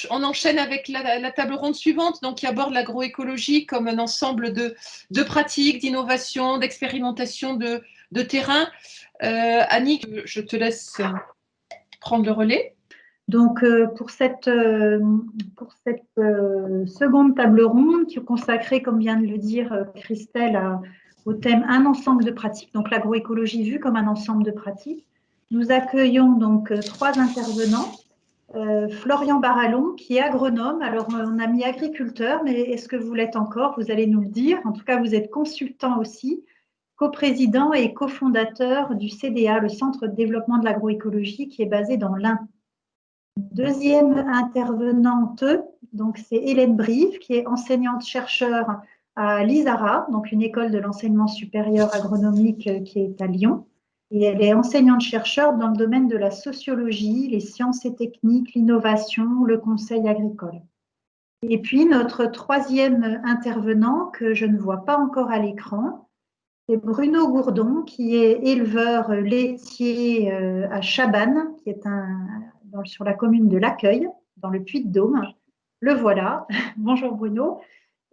on enchaîne avec la table ronde suivante, donc qui aborde l'agroécologie comme un ensemble de pratiques, d'innovations, d'expérimentations de terrain. Annick, je te laisse prendre le relais. Donc, pour cette seconde table ronde qui est consacrée, comme vient de le dire Christelle, au thème un ensemble de pratiques, donc l'agroécologie vue comme un ensemble de pratiques, nous accueillons donc 3 intervenants. Florian Barallon, qui est agronome. Alors, on a mis agriculteur, mais est-ce que vous l'êtes encore? Vous allez nous le dire. En tout cas, vous êtes consultant aussi, coprésident et cofondateur du CDA, le Centre de développement de l'agroécologie, qui est basé dans l'Ain. Deuxième intervenante, donc c'est Hélène Brive, qui est enseignante-chercheur à l'ISARA, donc une école de l'enseignement supérieur agronomique qui est à Lyon. Et elle est enseignante-chercheur dans le domaine de la sociologie, les sciences et techniques, l'innovation, le conseil agricole. Et puis notre troisième intervenant, que je ne vois pas encore à l'écran, c'est Bruno Gourdon, qui est éleveur laitier à Chabannes, qui est sur la commune de l'Accueil, dans le Puy-de-Dôme. Le voilà. Bonjour Bruno.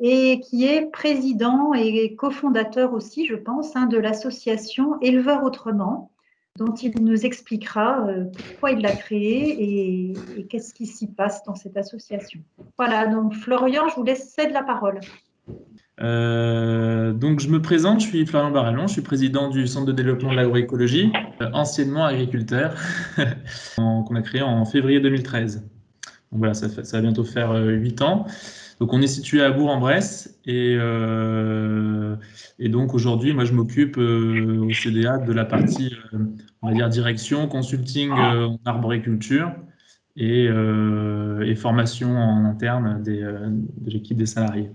Et qui est président et cofondateur aussi, je pense, de l'association Éleveurs Autrement, dont il nous expliquera pourquoi il l'a créée et qu'est-ce qui s'y passe dans cette association. Voilà, donc Florian, je vous laisse céder la parole. Donc je me présente, je suis Florian Barallon, je suis président du Centre de développement de l'agroécologie, anciennement agriculteur, qu'on a créé en février 2013. Donc voilà, ça va bientôt faire 8 ans. Donc on est situé à Bourg-en-Bresse et donc aujourd'hui, moi je m'occupe au CDA de la partie, on va dire, direction, consulting en arboriculture et formation en interne de l'équipe des salariés.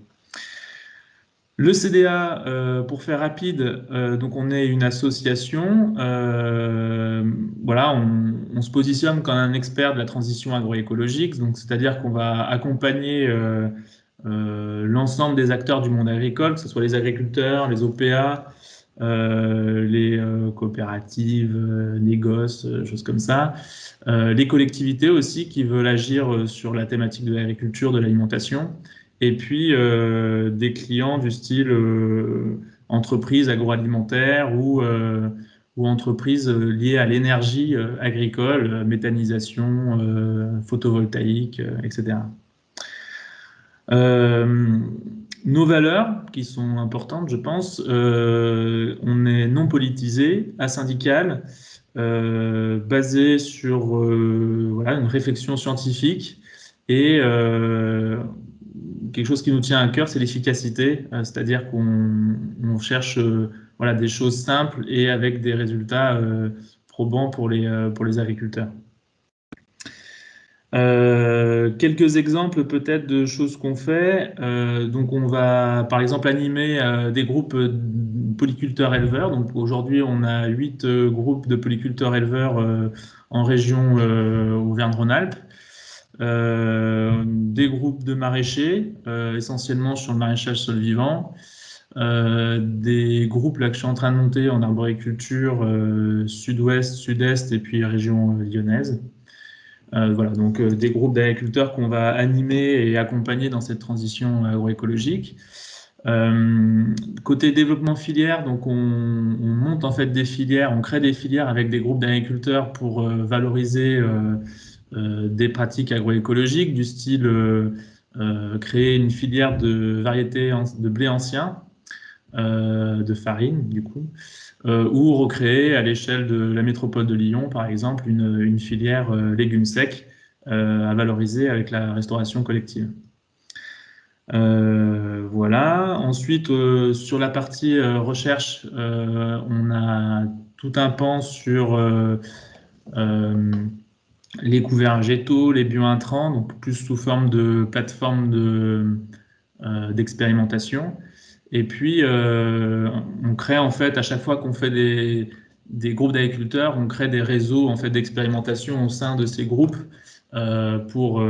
Le CDA, pour faire rapide, donc on est une association. Voilà, on se positionne comme un expert de la transition agroécologique, donc c'est-à-dire qu'on va accompagner l'ensemble des acteurs du monde agricole, que ce soit les agriculteurs, les OPA, les coopératives, négoces, choses comme ça, les collectivités aussi qui veulent agir sur la thématique de l'agriculture, de l'alimentation. Et puis des clients du style entreprises agroalimentaires ou entreprises liées à l'énergie agricole, méthanisation, photovoltaïque, etc. Nos valeurs, qui sont importantes, je pense, on est non politisé, asyndical, basé sur voilà, une réflexion scientifique et quelque chose qui nous tient à cœur, c'est l'efficacité, c'est-à-dire qu'on cherche voilà, des choses simples et avec des résultats probants pour les agriculteurs. Quelques exemples peut-être de choses qu'on fait. Donc on va par exemple animer des groupes polyculteurs éleveurs. Donc aujourd'hui on a 8 groupes de polyculteurs éleveurs en région Auvergne-Rhône-Alpes. Des groupes de maraîchers, essentiellement sur le maraîchage sol vivant, des groupes là, que je suis en train de monter en arboriculture sud-ouest, sud-est et puis région lyonnaise. Voilà, donc des groupes d'agriculteurs qu'on va animer et accompagner dans cette transition agroécologique. Côté développement filière, donc on monte en fait des filières, on crée des filières avec des groupes d'agriculteurs pour valoriser des pratiques agroécologiques du style créer une filière de variétés de blé ancien, de farine du coup, ou recréer à l'échelle de la métropole de Lyon par exemple une filière légumes secs à valoriser avec la restauration collective. Voilà. Ensuite, sur la partie recherche, on a tout un pan sur les couverts végétaux, les biointrants, donc plus sous forme de plateforme d'expérimentation. Et puis, on crée en fait, à chaque fois qu'on fait des groupes d'agriculteurs, on crée des réseaux en fait, d'expérimentation au sein de ces groupes pour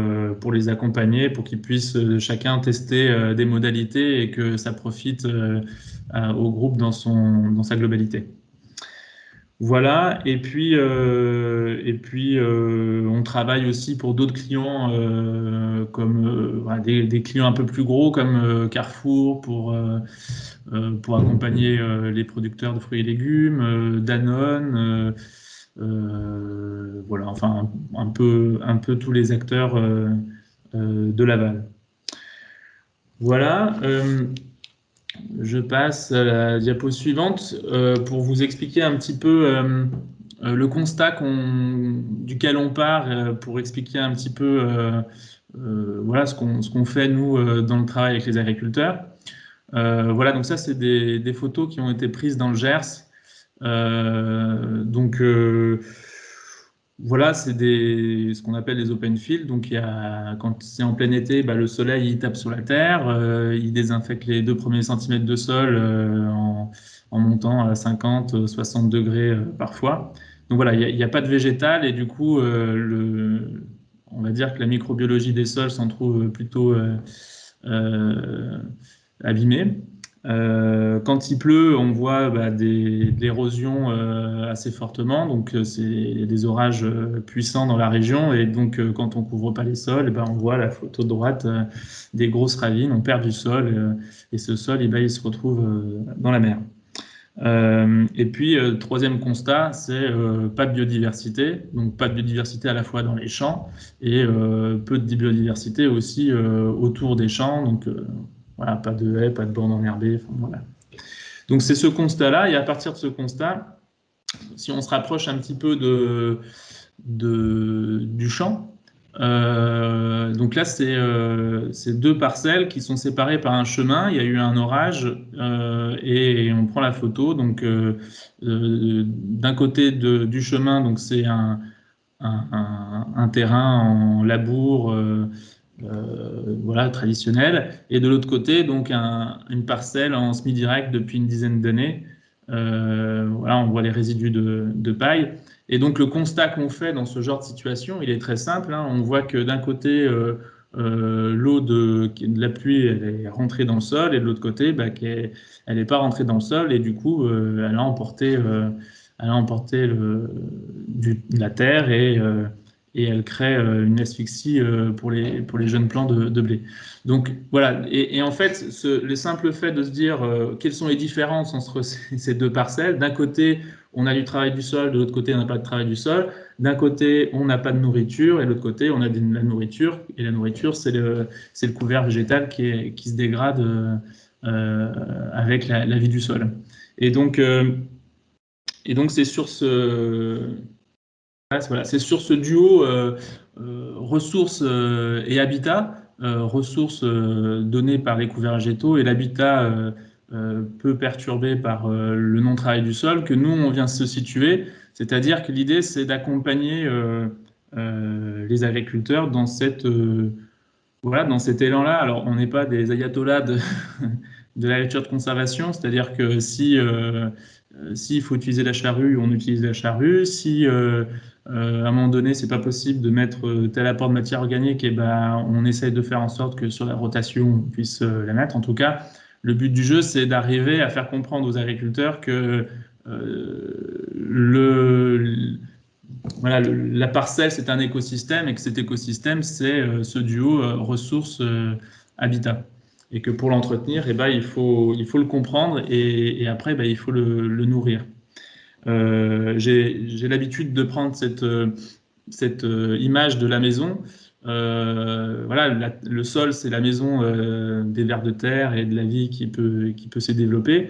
les accompagner, pour qu'ils puissent chacun tester des modalités et que ça profite au groupe dans sa globalité. Voilà, et puis on travaille aussi pour d'autres clients comme voilà, des clients un peu plus gros comme Carrefour pour accompagner les producteurs de fruits et légumes, Danone, voilà, enfin un peu tous les acteurs de l'aval. Voilà. Je passe à la diapo suivante pour vous expliquer un petit peu le constat duquel on part, pour expliquer un petit peu voilà, ce qu'on fait nous dans le travail avec les agriculteurs. Voilà, donc ça c'est des photos qui ont été prises dans le Gers. Donc voilà, c'est ce qu'on appelle les open fields. Donc, quand c'est en plein été, bah, le soleil il tape sur la terre, il désinfecte les 2 premiers centimètres de sol en montant à 50, 60 degrés parfois. Donc voilà, il n'y a pas de végétal et du coup, on va dire que la microbiologie des sols s'en trouve plutôt abîmée. Quand il pleut, on voit de l'érosion assez fortement, donc il y a des orages puissants dans la région, et donc quand on couvre pas les sols, on voit la photo de droite des grosses ravines, on perd du sol, et ce sol il se retrouve dans la mer. Et puis, troisième constat, c'est pas de biodiversité, donc pas de biodiversité à la fois dans les champs et peu de biodiversité aussi autour des champs, donc voilà, pas de haies, pas de bandes enherbées, enfin, voilà. Donc c'est ce constat-là, et à partir de ce constat, si on se rapproche un petit peu du champ, donc là c'est 2 parcelles qui sont séparées par un chemin, il y a eu un orage et on prend la photo. Donc d'un côté du chemin, donc c'est un terrain en labour voilà, traditionnel, et de l'autre côté donc une parcelle en semi-direct depuis une dizaine d'années. Voilà, on voit les résidus de paille. Et donc le constat qu'on fait dans ce genre de situation, il est très simple, hein. On voit que d'un côté, l'eau de la pluie, elle est rentrée dans le sol, et de l'autre côté, elle n'est pas rentrée dans le sol, et du coup, elle a emporté la terre, et elle crée une asphyxie pour les jeunes plants de blé. Donc voilà, et en fait, le simple fait de se dire quelles sont les différences entre ces 2 parcelles. D'un côté, on a du travail du sol, de l'autre côté, on n'a pas de travail du sol. D'un côté, on n'a pas de nourriture, et de l'autre côté, on a de la nourriture. Et la nourriture, c'est le couvert végétal qui se dégrade avec la vie du sol. Et donc c'est sur c'est sur ce duo ressources et habitat, ressources données par les couverts végétaux et l'habitat peu perturbé par le non-travail du sol, que nous, on vient se situer. C'est-à-dire que l'idée, c'est d'accompagner les agriculteurs dans voilà, dans cet élan-là. Alors, on n'est pas des ayatollahs de l'agriculture de conservation, c'est-à-dire que s'il faut utiliser la charrue, on utilise la charrue. Si à un moment donné, c'est pas possible de mettre tel apport de matière organique, et on essaye de faire en sorte que sur la rotation, on puisse la mettre. En tout cas, le but du jeu, c'est d'arriver à faire comprendre aux agriculteurs que voilà, la parcelle, c'est un écosystème, et que cet écosystème, c'est ce duo ressources-habitat. Et que pour l'entretenir, il faut le comprendre, et après, il faut le nourrir. J'ai l'habitude de prendre cette image de la maison. Voilà, le sol, c'est la maison des vers de terre et de la vie qui peut se développer.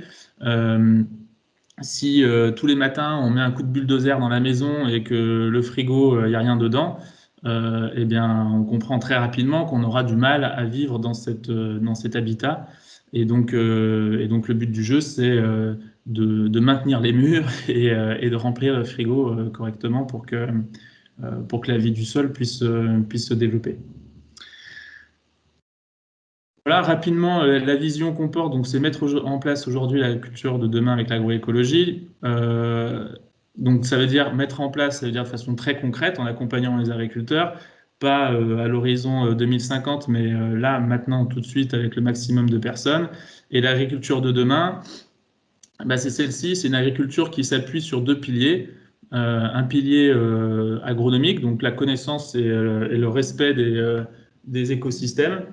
Si tous les matins on met un coup de bulldozer dans la maison et que le frigo, il n'y a rien dedans, on comprend très rapidement qu'on aura du mal à vivre dans cet habitat. Et donc le but du jeu, c'est de maintenir les murs et de remplir le frigo correctement pour que la vie du sol puisse se développer. Voilà, rapidement, la vision qu'on porte, donc c'est mettre en place aujourd'hui l'agriculture de demain avec l'agroécologie. Donc ça veut dire mettre en place, ça veut dire de façon très concrète, en accompagnant les agriculteurs, pas à l'horizon 2050, mais là, maintenant, tout de suite, avec le maximum de personnes. Et l'agriculture de demain, C'est celle-ci, c'est une agriculture qui s'appuie sur deux piliers. Un pilier agronomique, donc la connaissance et le respect des écosystèmes,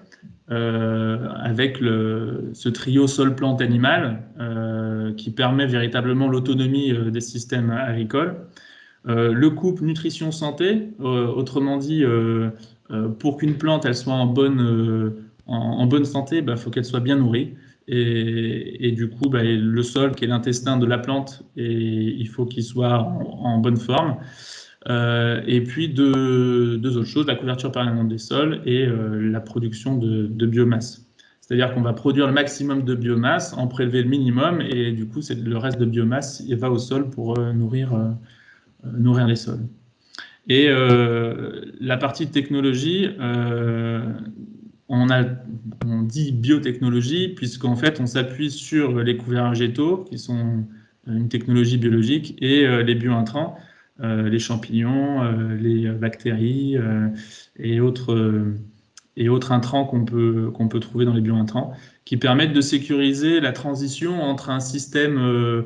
avec ce trio sol-plante-animal qui permet véritablement l'autonomie des systèmes agricoles. Le couple nutrition-santé, autrement dit, pour qu'une plante elle soit en bonne santé, faut qu'elle soit bien nourrie. Et du coup, le sol, qui est l'intestin de la plante, il faut qu'il soit en bonne forme. Et puis deux autres choses, la couverture permanente des sols et la production de biomasse. C'est-à-dire qu'on va produire le maximum de biomasse, en prélever le minimum, et du coup, le reste de biomasse il va au sol pour nourrir les sols. Et la partie technologie, on dit biotechnologie, puisqu'en fait, on s'appuie sur les couverts végétaux, qui sont une technologie biologique, et les biointrants, les champignons, les bactéries et autres intrants qu'on peut trouver dans les biointrants, qui permettent de sécuriser la transition entre un système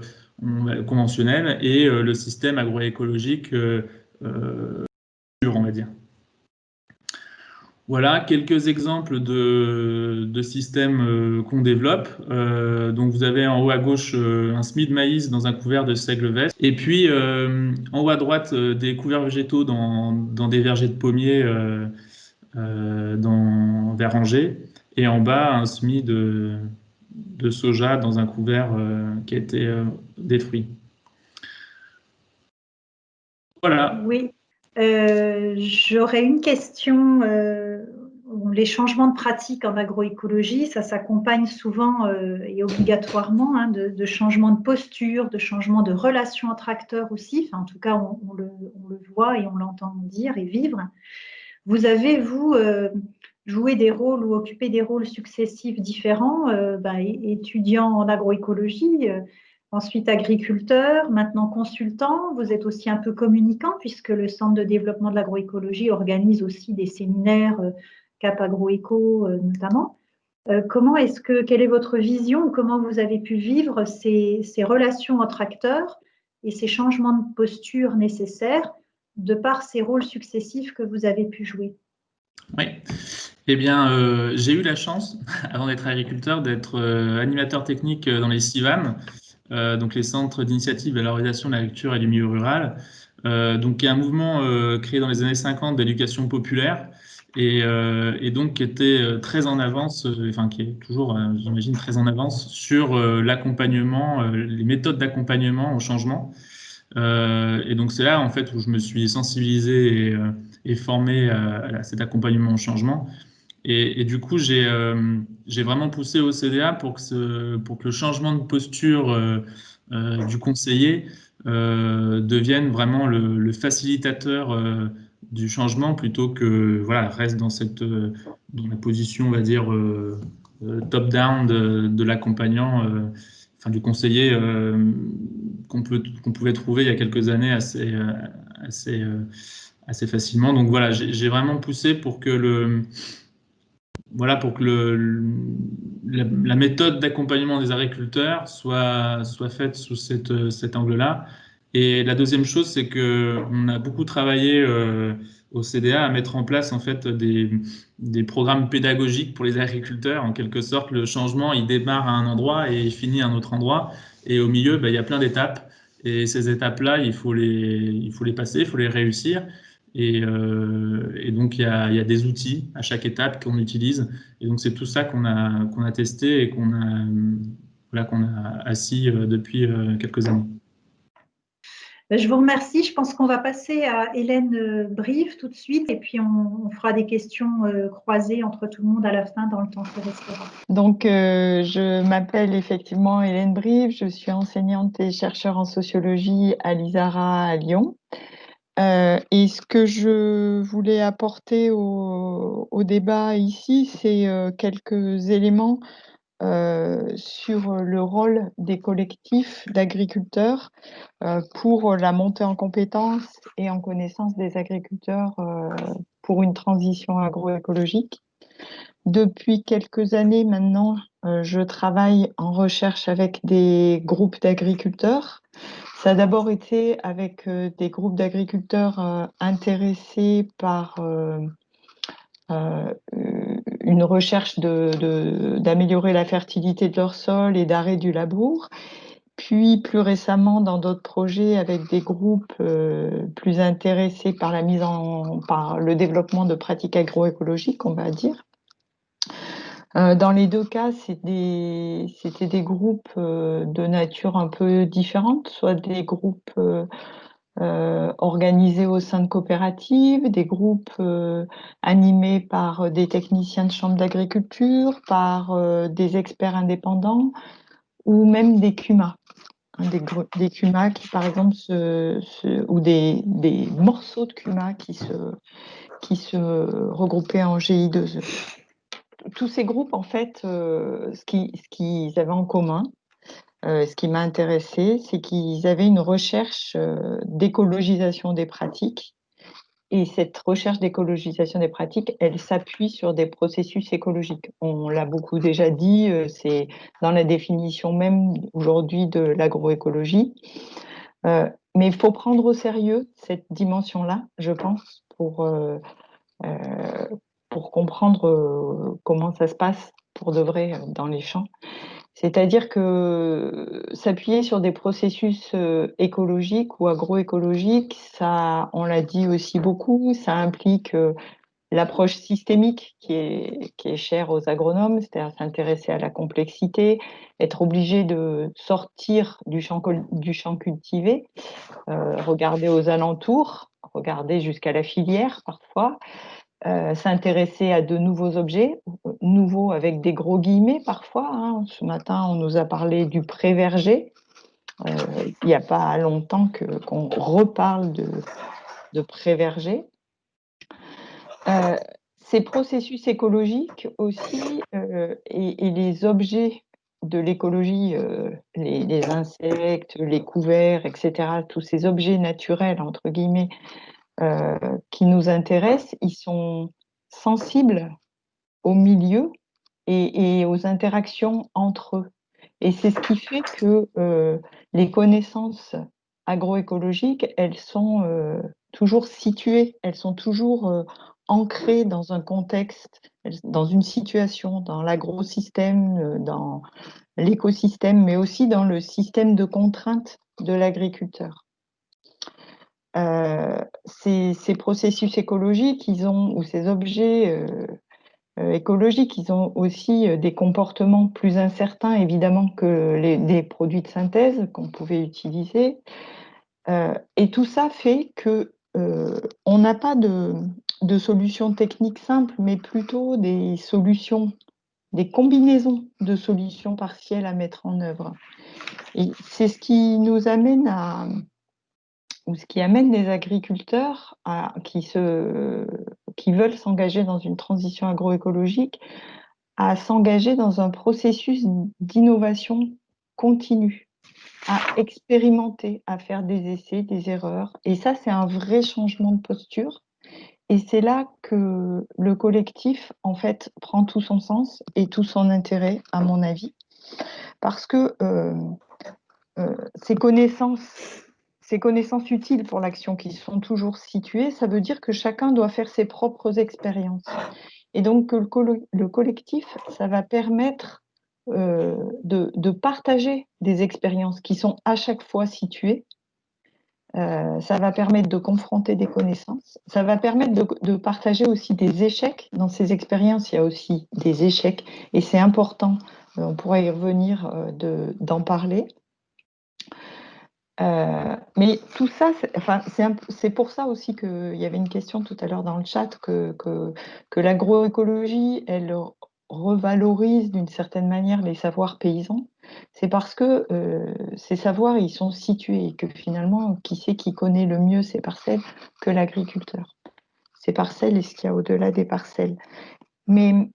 conventionnel et le système agroécologique pur, on va dire. Voilà quelques exemples de systèmes qu'on développe. Donc vous avez en haut à gauche un semis de maïs dans un couvert de seigle veste. Et puis en haut à droite des couverts végétaux dans des vergers de pommiers vers Angers. Et en bas un semis de soja dans un couvert qui a été détruit. Voilà. Oui, j'aurais une question. Les changements de pratique en agroécologie, ça s'accompagne souvent et obligatoirement de changements de posture, de changements de relations entre acteurs aussi. Enfin, en tout cas, on le voit et on l'entend dire et vivre. Vous avez, vous, joué des rôles ou occupé des rôles successifs différents, étudiant en agroécologie, ensuite agriculteur, maintenant consultant. Vous êtes aussi un peu communicant puisque le Centre de développement de l'agroécologie organise aussi des séminaires, Cap Agroéco notamment. Quelle est votre vision? Comment vous avez pu vivre ces relations entre acteurs et ces changements de posture nécessaires de par ces rôles successifs que vous avez pu jouer? Oui. Eh bien, j'ai eu la chance, avant d'être agriculteur, d'être animateur technique dans les CIVAM, donc les centres d'initiative et de valorisation de l'agriculture et du milieu rural, donc qui est un mouvement créé dans les années 50 d'éducation populaire et donc qui était très en avance, enfin qui est toujours, j'imagine, très en avance sur l'accompagnement, les méthodes d'accompagnement au changement. Et donc c'est là en fait où je me suis sensibilisé et formé à cet accompagnement au changement. Et du coup, j'ai vraiment poussé au CDA pour que le changement de posture du conseiller devienne vraiment le facilitateur du changement plutôt que voilà, reste dans la position, on va dire, top-down de l'accompagnant, enfin du conseiller qu'on pouvait trouver il y a quelques années assez facilement. Donc voilà, j'ai vraiment poussé pour que la méthode d'accompagnement des agriculteurs soit faite sous cet angle-là. Et la deuxième chose, c'est qu'on a beaucoup travaillé au CDA à mettre en place en fait des programmes pédagogiques pour les agriculteurs. En quelque sorte, le changement, il démarre à un endroit et il finit à un autre endroit. Et au milieu, il y a plein d'étapes. Et ces étapes-là, il faut les passer, il faut les réussir. Et donc, il y a des outils à chaque étape qu'on utilise. Et donc, c'est tout ça qu'on a testé et qu'on a assis depuis quelques années. Je vous remercie. Je pense qu'on va passer à Hélène Brive tout de suite et puis on fera des questions croisées entre tout le monde à la fin dans le temps qui restera. Donc, je m'appelle effectivement Hélène Brive. Je suis enseignante et chercheur en sociologie à l'ISARA à Lyon. Et ce que je voulais apporter au débat ici, c'est quelques éléments sur le rôle des collectifs d'agriculteurs pour la montée en compétences et en connaissance des agriculteurs pour une transition agroécologique. Depuis quelques années maintenant, je travaille en recherche avec des groupes d'agriculteurs. Ça a d'abord été avec des groupes d'agriculteurs intéressés par une recherche d'améliorer la fertilité de leur sol et d'arrêt du labour. Puis plus récemment dans d'autres projets avec des groupes plus intéressés par par le développement de pratiques agroécologiques, on va dire. Dans les deux cas, c'était des groupes de nature un peu différente, soit des groupes organisés au sein de coopératives, des groupes animés par des techniciens de chambre d'agriculture, par des experts indépendants ou même des CUMA. Des CUMA qui, par exemple, ou des morceaux de CUMA qui se regroupaient en GI2E. Tous ces groupes, en fait, ce qu'ils avaient en commun, ce qui m'a intéressé, c'est qu'ils avaient une recherche d'écologisation des pratiques. Et cette recherche d'écologisation des pratiques, elle s'appuie sur des processus écologiques. On l'a beaucoup déjà dit, c'est dans la définition même aujourd'hui de l'agroécologie. Mais il faut prendre au sérieux cette dimension-là, je pense, pour comprendre comment ça se passe pour de vrai dans les champs. C'est-à-dire que s'appuyer sur des processus écologiques ou agroécologiques, ça, on l'a dit aussi beaucoup, ça implique l'approche systémique qui est chère aux agronomes, c'est-à-dire s'intéresser à la complexité, être obligé de sortir du champ cultivé, regarder aux alentours, regarder jusqu'à la filière parfois, s'intéresser à de nouveaux objets, nouveaux avec des gros guillemets parfois. Hein. Ce matin, on nous a parlé du pré-verger. Il n'y a pas longtemps qu'on reparle de pré-verger. Ces processus écologiques aussi et les objets de l'écologie, les insectes, les couverts, etc., tous ces objets naturels, entre guillemets, qui nous intéressent, ils sont sensibles au milieu et aux interactions entre eux. Et c'est ce qui fait que les connaissances agroécologiques, elles sont toujours situées, elles sont toujours ancrées dans un contexte, dans une situation, dans l'agrosystème, dans l'écosystème, mais aussi dans le système de contraintes de l'agriculteur. Ces processus écologiques, ou ces objets écologiques, ils ont aussi des comportements plus incertains, évidemment, que des produits de synthèse qu'on pouvait utiliser. Et tout ça fait que on n'a pas de solutions techniques simples, mais plutôt des solutions, des combinaisons de solutions partielles à mettre en œuvre. Et c'est ce qui nous amène ou ce qui amène les agriculteurs qui veulent s'engager dans une transition agroécologique à s'engager dans un processus d'innovation continue, à expérimenter, à faire des essais, des erreurs. Et ça, c'est un vrai changement de posture. Et c'est là que le collectif, en fait, prend tout son sens et tout son intérêt, à mon avis. Parce que ces connaissances utiles pour l'action qui sont toujours situées, ça veut dire que chacun doit faire ses propres expériences. Et donc, le collectif, ça va permettre de partager des expériences qui sont à chaque fois situées. Ça va permettre de confronter des connaissances. Ça va permettre de partager aussi des échecs. Dans ces expériences, il y a aussi des échecs. Et c'est important, on pourra y revenir, d'en parler. Mais tout ça, c'est pour ça aussi qu'il y avait une question tout à l'heure dans le chat que l'agroécologie, elle revalorise d'une certaine manière les savoirs paysans. C'est parce que ces savoirs, ils sont situés et que finalement, qui c'est qui connaît le mieux ces parcelles que l'agriculteur. Ces parcelles et ce qu'il y a au-delà des parcelles. Mais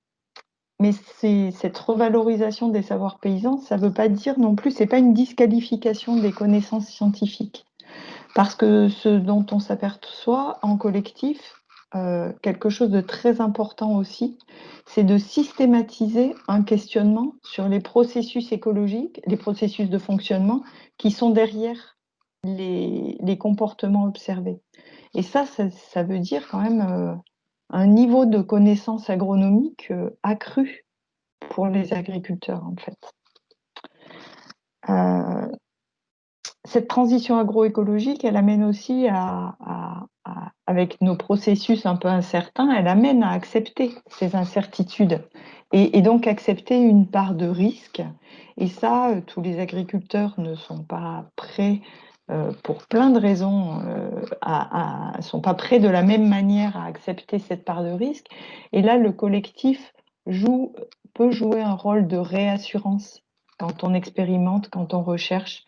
cette revalorisation des savoirs paysans, ça ne veut pas dire non plus, c'est pas une disqualification des connaissances scientifiques. Parce que ce dont on s'aperçoit en collectif, quelque chose de très important aussi, c'est de systématiser un questionnement sur les processus écologiques, les processus de fonctionnement qui sont derrière les comportements observés. Et ça veut dire quand même un niveau de connaissance agronomique accru pour les agriculteurs, en fait. Cette transition agroécologique, elle amène aussi avec nos processus un peu incertains, elle amène à accepter ces incertitudes et donc accepter une part de risque. Et ça, tous les agriculteurs ne sont pas prêts pour plein de raisons, sont pas prêts de la même manière à accepter cette part de risque. Et là, le collectif peut jouer un rôle de réassurance quand on expérimente, quand on recherche,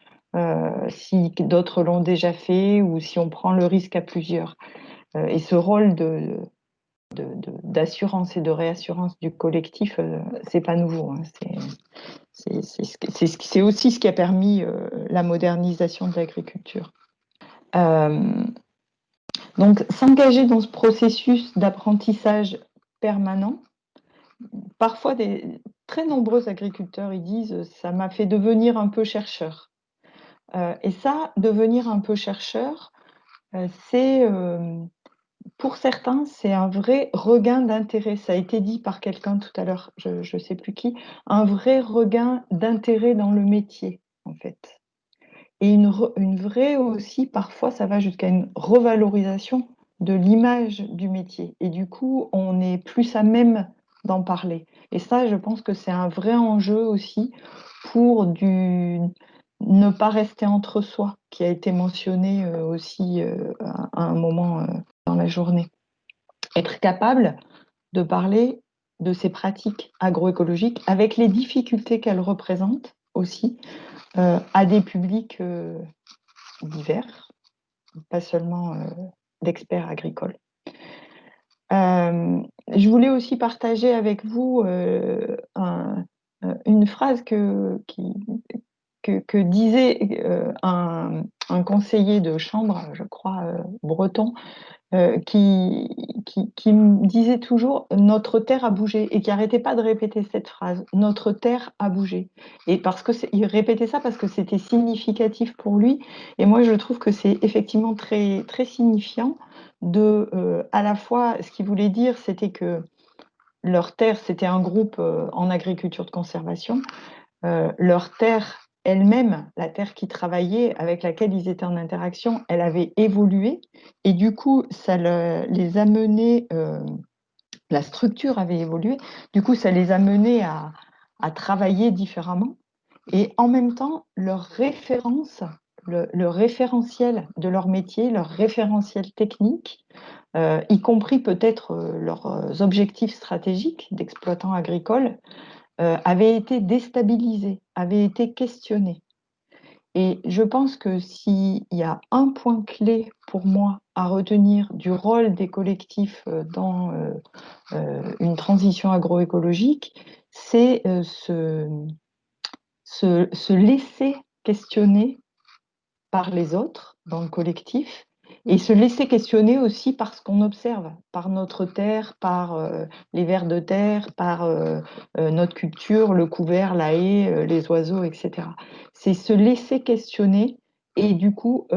si d'autres l'ont déjà fait ou si on prend le risque à plusieurs. Et ce rôle d'assurance et de réassurance du collectif, c'est pas nouveau, hein. C'est aussi ce qui a permis la modernisation de l'agriculture. Donc, s'engager dans ce processus d'apprentissage permanent, parfois très nombreux agriculteurs ils disent « ça m'a fait devenir un peu chercheur ». Et ça, devenir un peu chercheur, pour certains, c'est un vrai regain d'intérêt. Ça a été dit par quelqu'un tout à l'heure, je ne sais plus qui, un vrai regain d'intérêt dans le métier, en fait. Et une vraie aussi, parfois, ça va jusqu'à une revalorisation de l'image du métier. Et du coup, on est plus à même d'en parler. Et ça, je pense que c'est un vrai enjeu aussi pour ne pas rester entre soi, qui a été mentionné aussi à un moment dans la journée. Être capable de parler de ces pratiques agroécologiques avec les difficultés qu'elles représentent aussi à des publics divers, pas seulement d'experts agricoles. Je voulais aussi partager avec vous une phrase que disait un conseiller de chambre, je crois, breton, qui me disait toujours « notre terre a bougé » et qui n'arrêtait pas de répéter cette phrase « notre terre a bougé ». Et il répétait ça parce que c'était significatif pour lui. Et moi, je trouve que c'est effectivement très, très signifiant à la fois, ce qu'il voulait dire, c'était que leur terre, c'était un groupe en agriculture de conservation, leur terre elle-même, la terre qui travaillait, avec laquelle ils étaient en interaction, elle avait évolué et du coup, ça les a menés, la structure avait évolué, du coup, ça les a menés à travailler différemment et en même temps, leur référence, le référentiel de leur métier, leur référentiel technique, y compris peut-être leurs objectifs stratégiques d'exploitants agricoles, avait été déstabilisé, avait été questionné. Et je pense que s'il y a un point clé pour moi à retenir du rôle des collectifs dans une transition agroécologique, c'est se laisser questionner par les autres dans le collectif et se laisser questionner aussi par ce qu'on observe, par notre terre, par les vers de terre, par notre culture, le couvert, la haie, les oiseaux, etc. C'est se laisser questionner et du coup,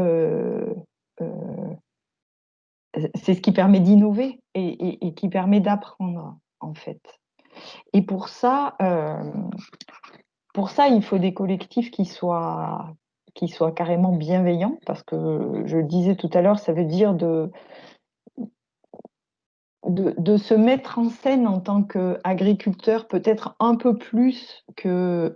c'est ce qui permet d'innover et qui permet d'apprendre, en fait. Et pour ça, il faut des collectifs qui soient carrément bienveillants, parce que je le disais tout à l'heure, ça veut dire de se mettre en scène en tant qu'agriculteur, peut-être un peu plus que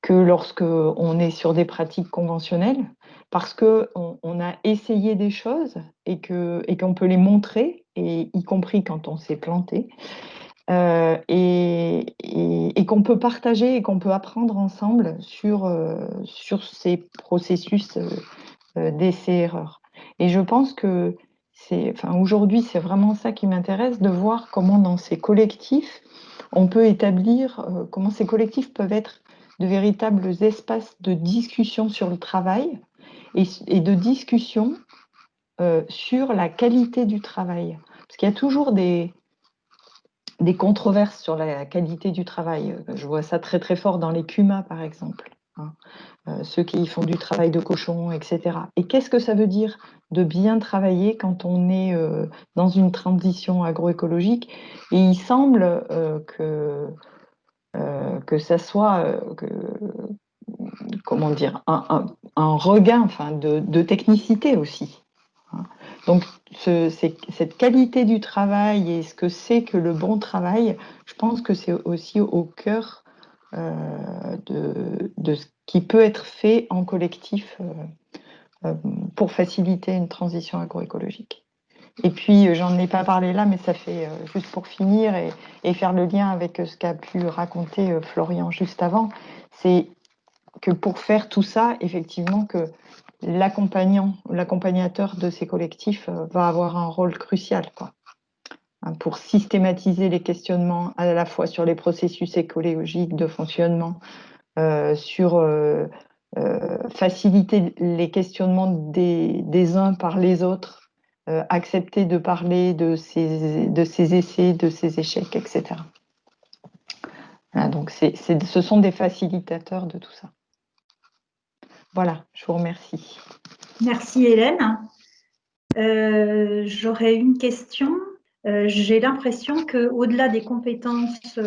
lorsqu'on est sur des pratiques conventionnelles, parce qu'on a essayé des choses et qu'on peut les montrer, et y compris quand on s'est planté. Et qu'on peut partager et qu'on peut apprendre ensemble sur ces processus d'essai-erreur. Et je pense que aujourd'hui, c'est vraiment ça qui m'intéresse, de voir comment dans ces collectifs, on peut établir, comment ces collectifs peuvent être de véritables espaces de discussion sur le travail et de discussion sur la qualité du travail. Parce qu'il y a toujours des controverses sur la qualité du travail. Je vois ça très très fort dans les CUMA, par exemple. Hein. Ceux qui font du travail de cochon, etc. Et qu'est-ce que ça veut dire de bien travailler quand on est dans une transition agroécologique? Et il semble que ça soit, comment dire, un regain, enfin, de technicité aussi. Hein. Donc, cette qualité du travail et ce que c'est que le bon travail, je pense que c'est aussi au cœur de ce qui peut être fait en collectif pour faciliter une transition agroécologique. Et puis, j'en ai pas parlé là, mais ça fait juste pour finir et faire le lien avec ce qu'a pu raconter Florian juste avant, c'est que pour faire tout ça, effectivement, que l'accompagnateur de ces collectifs va avoir un rôle crucial, quoi, hein, pour systématiser les questionnements à la fois sur les processus écologiques de fonctionnement, sur faciliter les questionnements des uns par les autres, accepter de parler de ses essais, de ses échecs, etc. Voilà, donc ce sont des facilitateurs de tout ça. Voilà, je vous remercie. Merci Hélène. J'aurais une question. J'ai l'impression qu'au-delà des compétences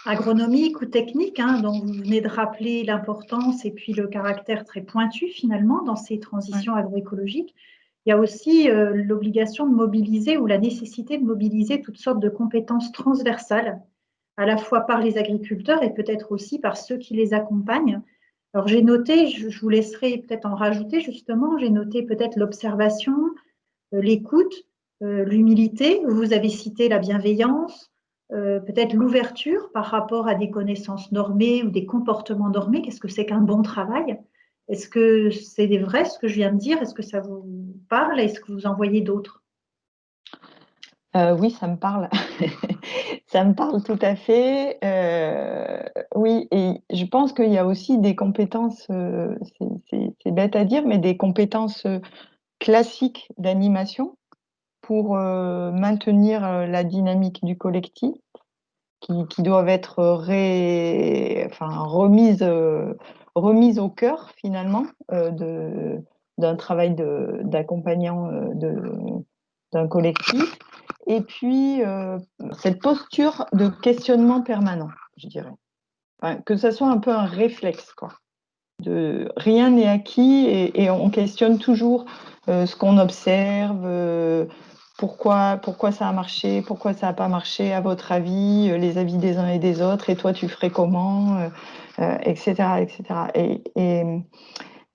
agronomiques ou techniques, hein, dont vous venez de rappeler l'importance et puis le caractère très pointu finalement dans ces transitions agroécologiques, il y a aussi l'obligation de mobiliser ou la nécessité de mobiliser toutes sortes de compétences transversales, à la fois par les agriculteurs et peut-être aussi par ceux qui les accompagnent. Alors j'ai noté, je vous laisserai peut-être en rajouter justement, j'ai noté peut-être l'observation, l'écoute, l'humilité, vous avez cité la bienveillance, peut-être l'ouverture par rapport à des connaissances normées ou des comportements normés. Qu'est-ce que c'est qu'un bon travail? Est-ce que c'est vrai ce que je viens de dire? Est-ce que ça vous parle? Est-ce que vous en voyez d'autres? Oui, ça me parle. Ça me parle tout à fait. Oui, et je pense qu'il y a aussi des compétences, c'est bête à dire, mais des compétences classiques d'animation pour maintenir la dynamique du collectif qui doivent être remises au cœur finalement d'un travail d'accompagnant d'un collectif. Et puis, cette posture de questionnement permanent, je dirais. Enfin, que ça soit un peu un réflexe, quoi. Rien n'est acquis et on questionne toujours ce qu'on observe, pourquoi ça a marché, pourquoi ça n'a pas marché, à votre avis, les avis des uns et des autres, et toi tu ferais comment, etc., etc. Et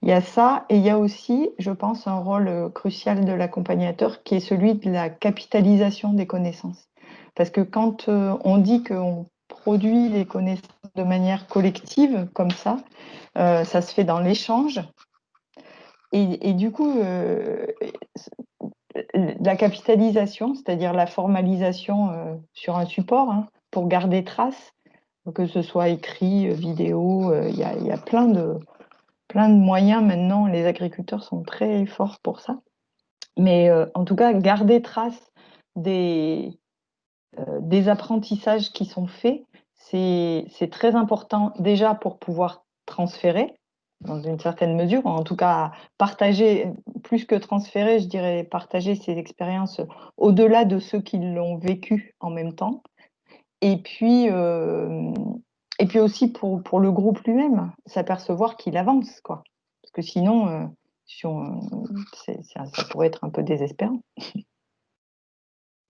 il y a ça, et il y a aussi, je pense, un rôle crucial de l'accompagnateur qui est celui de la capitalisation des connaissances. Parce que quand on dit qu'on produit les connaissances de manière collective, comme ça se fait dans l'échange. Et du coup, la capitalisation, c'est-à-dire la formalisation sur un support, hein, pour garder trace, que ce soit écrit, vidéo, il y a plein de moyens maintenant. Les agriculteurs sont très forts pour ça. Mais en tout cas, garder trace des apprentissages qui sont faits, c'est très important déjà pour pouvoir transférer dans une certaine mesure, en tout cas partager, plus que transférer, je dirais partager ces expériences au-delà de ceux qui l'ont vécu en même temps. Et puis aussi pour le groupe lui-même, s'apercevoir qu'il avance, quoi. Parce que sinon, ça pourrait être un peu désespérant.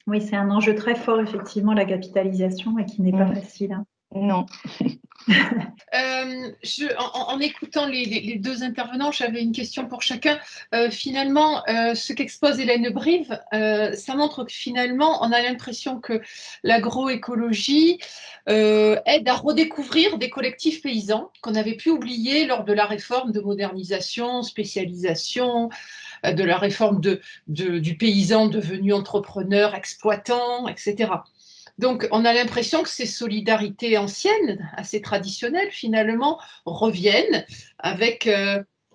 Oui, c'est un enjeu très fort, effectivement, la capitalisation, et qui n'est pas facile. Hein. Non. En écoutant les deux intervenants, j'avais une question pour chacun. Finalement, ce qu'expose Hélène Brive, ça montre que finalement, on a l'impression que l'agroécologie aide à redécouvrir des collectifs paysans qu'on avait pu oublier lors de la réforme de modernisation, spécialisation, de la réforme du paysan devenu entrepreneur, exploitant, etc. Donc, on a l'impression que ces solidarités anciennes, assez traditionnelles finalement, reviennent avec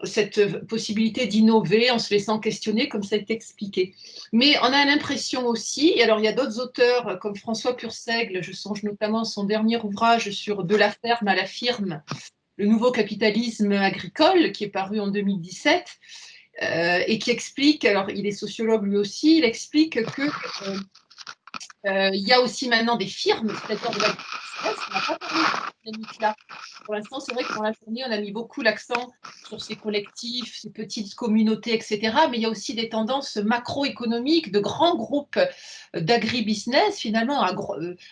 cette possibilité d'innover en se laissant questionner, comme ça a été expliqué. Mais on a l'impression aussi, et alors il y a d'autres auteurs comme François Purseigle, je songe notamment à son dernier ouvrage sur De la ferme à la firme, le nouveau capitalisme agricole, qui est paru en 2017, et qui explique, alors il est sociologue lui aussi, il explique que il y a aussi maintenant des firmes, c'est-à-dire de la business, on n'a pas parlé de cette dynamique-là. Pour l'instant, c'est vrai que dans la journée, on a mis beaucoup l'accent sur ces collectifs, ces petites communautés, etc. Mais il y a aussi des tendances macroéconomiques de grands groupes d'agribusiness, finalement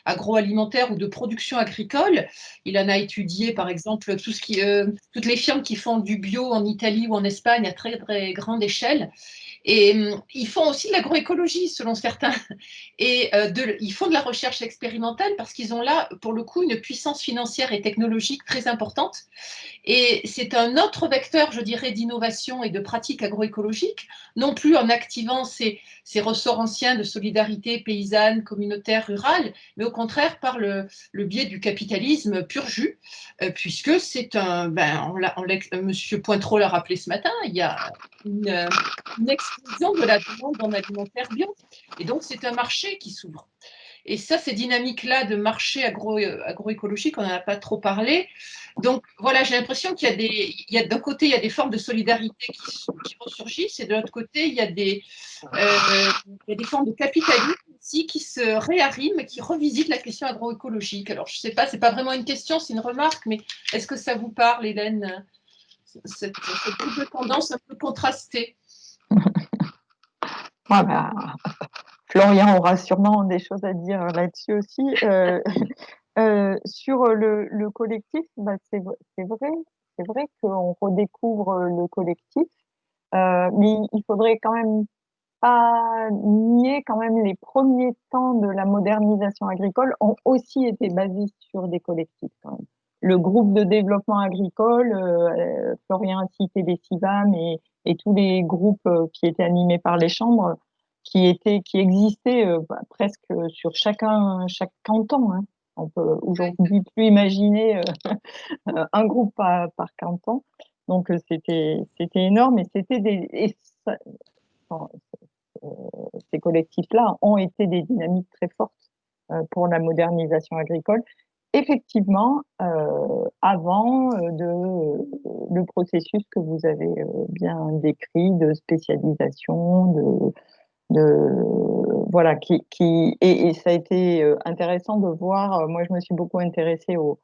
agroalimentaire ou de production agricole. Il en a étudié, par exemple, toutes les firmes qui font du bio en Italie ou en Espagne à très, très grande échelle. Et ils font aussi de l'agroécologie, selon certains. Et ils font de la recherche expérimentale parce qu'ils ont là, pour le coup, une puissance financière et technologique très importante. Et c'est un autre vecteur, je dirais, d'innovation et de pratique agroécologique, non plus en activant ces ressorts anciens de solidarité paysanne, communautaire, rurale, mais au contraire par le biais du capitalisme pur jus, puisque c'est Monsieur Pointreau l'a rappelé ce matin, il y a une explosion de la demande en alimentaire bio. Et donc, c'est un marché qui s'ouvre. Et ça, ces dynamiques-là de marché agroécologique, on n'en a pas trop parlé. Donc, voilà, j'ai l'impression qu'il y a d'un côté, il y a des formes de solidarité qui ressurgissent, et de l'autre côté, il y a des formes de capitalisme aussi qui se réarriment et qui revisitent la question agroécologique. Alors, je ne sais pas, ce n'est pas vraiment une question, c'est une remarque, mais est-ce que ça vous parle, Hélène, cette double tendance un peu contrastée? Voilà. Florian aura sûrement des choses à dire là-dessus aussi. Sur le collectif, c'est vrai qu'on redécouvre le collectif, mais il faudrait quand même pas nier quand même les premiers temps de la modernisation agricole ont aussi été basés sur des collectifs quand même. Le groupe de développement agricole, Florian a cité les CIVAM et tous les groupes qui étaient animés par les chambres, qui existaient presque sur chaque canton. Hein. On peut aujourd'hui plus imaginer un groupe par canton. Donc c'était énorme et ces collectifs-là ont été des dynamiques très fortes pour la modernisation agricole. Effectivement, avant le processus que vous avez bien décrit de spécialisation, voilà, et ça a été intéressant de voir. Moi, je me suis beaucoup intéressée aux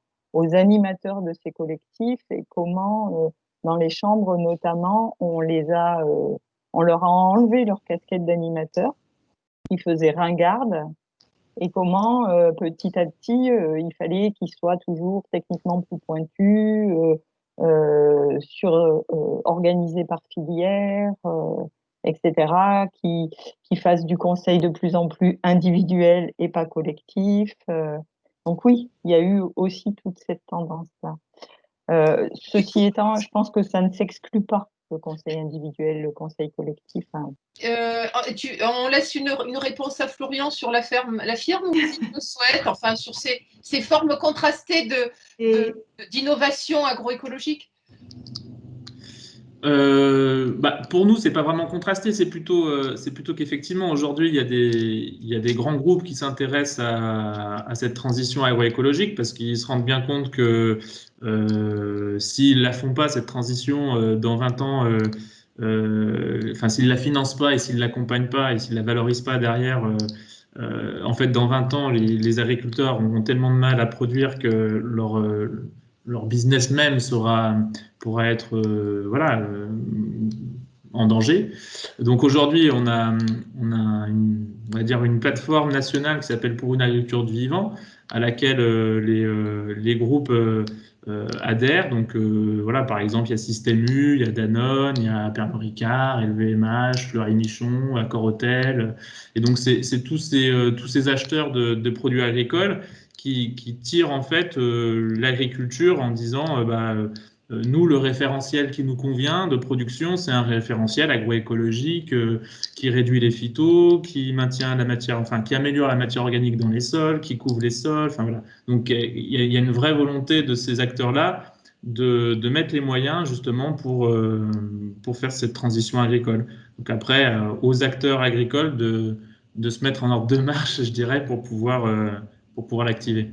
animateurs de ces collectifs et comment, dans les chambres notamment, on leur a enlevé leur casquette d'animateur, qui faisait ringarde, et comment petit à petit, il fallait qu'ils soient toujours techniquement plus pointus, organisés par filière, etc., qui fassent du conseil de plus en plus individuel et pas collectif. Donc oui, il y a eu aussi toute cette tendance-là. Ceci étant, je pense que ça ne s'exclut pas, le conseil individuel, le conseil collectif. Hein. On laisse une réponse à Florian sur la firme ou s'il le souhaite, enfin sur ces formes contrastées d'innovation agroécologique. Pour nous, c'est pas vraiment contrasté, c'est plutôt qu'effectivement aujourd'hui il y a des grands groupes qui s'intéressent à cette transition agroécologique parce qu'ils se rendent bien compte que s'ils la font pas cette transition dans 20 ans, s'ils la financent pas et s'ils l'accompagnent pas et s'ils la valorisent pas derrière, en fait dans 20 ans les agriculteurs auront tellement de mal à produire que leur business même pourra être en danger. Donc aujourd'hui, on a on va dire une plateforme nationale qui s'appelle Pour une agriculture du vivant, à laquelle les groupes adhèrent. Donc voilà, par exemple, il y a Système U, il y a Danone, il y a Pernod Ricard, LVMH, Fleury Michon, Accor Hotel. Et donc c'est tous ces acheteurs de produits agricoles qui tirent en fait l'agriculture en disant nous, le référentiel qui nous convient de production, c'est un référentiel agroécologique qui réduit les phytos, qui maintient la matière, enfin qui améliore la matière organique dans les sols, qui couvre les sols. Enfin voilà. Donc il y a une vraie volonté de ces acteurs-là de mettre les moyens justement pour faire cette transition agricole. Donc après, aux acteurs agricoles de se mettre en ordre de marche, je dirais, pour pouvoir l'activer.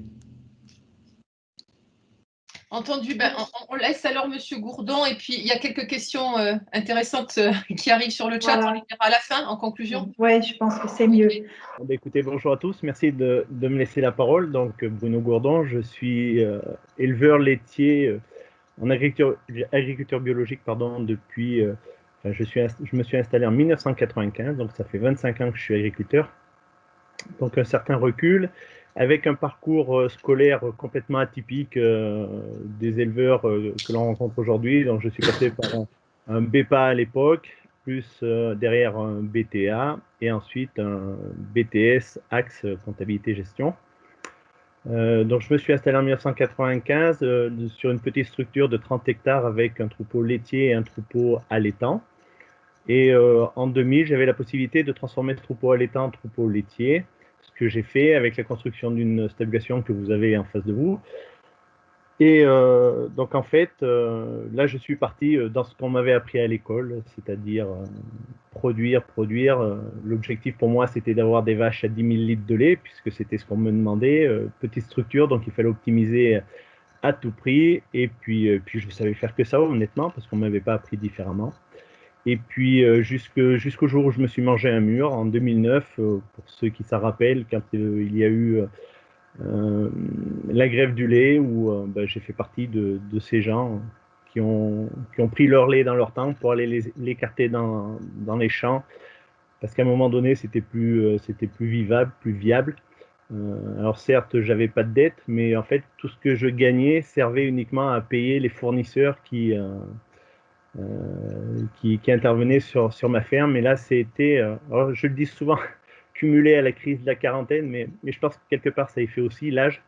Entendu. Ben, on laisse alors Monsieur Gourdon, et puis il y a quelques questions intéressantes qui arrivent sur le chat. Voilà. On les verra à la fin, en conclusion. Oui, je pense que c'est mieux. Écoutez, bonjour à tous. Merci de me laisser la parole. Donc, Bruno Gourdon, je suis éleveur laitier en agriculture biologique, pardon, depuis. Je me suis installé en 1995, donc ça fait 25 ans que je suis agriculteur. Donc, un certain recul, avec un parcours scolaire complètement atypique des éleveurs que l'on rencontre aujourd'hui. Donc, je suis passé par un BEPA à l'époque, plus derrière un BTA et ensuite un BTS, Axe Comptabilité Gestion. Donc, je me suis installé en 1995 sur une petite structure de 30 hectares avec un troupeau laitier et un troupeau allaitant. Et en 2000, j'avais la possibilité de transformer ce troupeau allaitant en troupeau laitier, ce que j'ai fait avec la construction d'une stabilisation que vous avez en face de vous. Et donc, en fait, là, je suis parti dans ce qu'on m'avait appris à l'école, c'est-à-dire produire. L'objectif pour moi, c'était d'avoir des vaches à 10 000 litres de lait, puisque c'était ce qu'on me demandait. Petite structure, donc il fallait optimiser à tout prix. Et puis je ne savais faire que ça, honnêtement, parce qu'on ne m'avait pas appris différemment. Et puis jusqu'au jour où je me suis mangé un mur, en 2009, pour ceux qui s'en rappellent, quand il y a eu la grève du lait, où j'ai fait partie de ces gens qui ont pris leur lait dans leur temps pour aller l'écarter dans les champs, parce qu'à un moment donné, c'était plus vivable, plus viable. Alors certes, j'avais pas de dette, mais en fait, tout ce que je gagnais servait uniquement à payer les fournisseurs qui intervenaient sur ma ferme. Et là, c'était, alors je le dis souvent, cumulé à la crise de la quarantaine, mais je pense que quelque part, ça y fait aussi l'âge.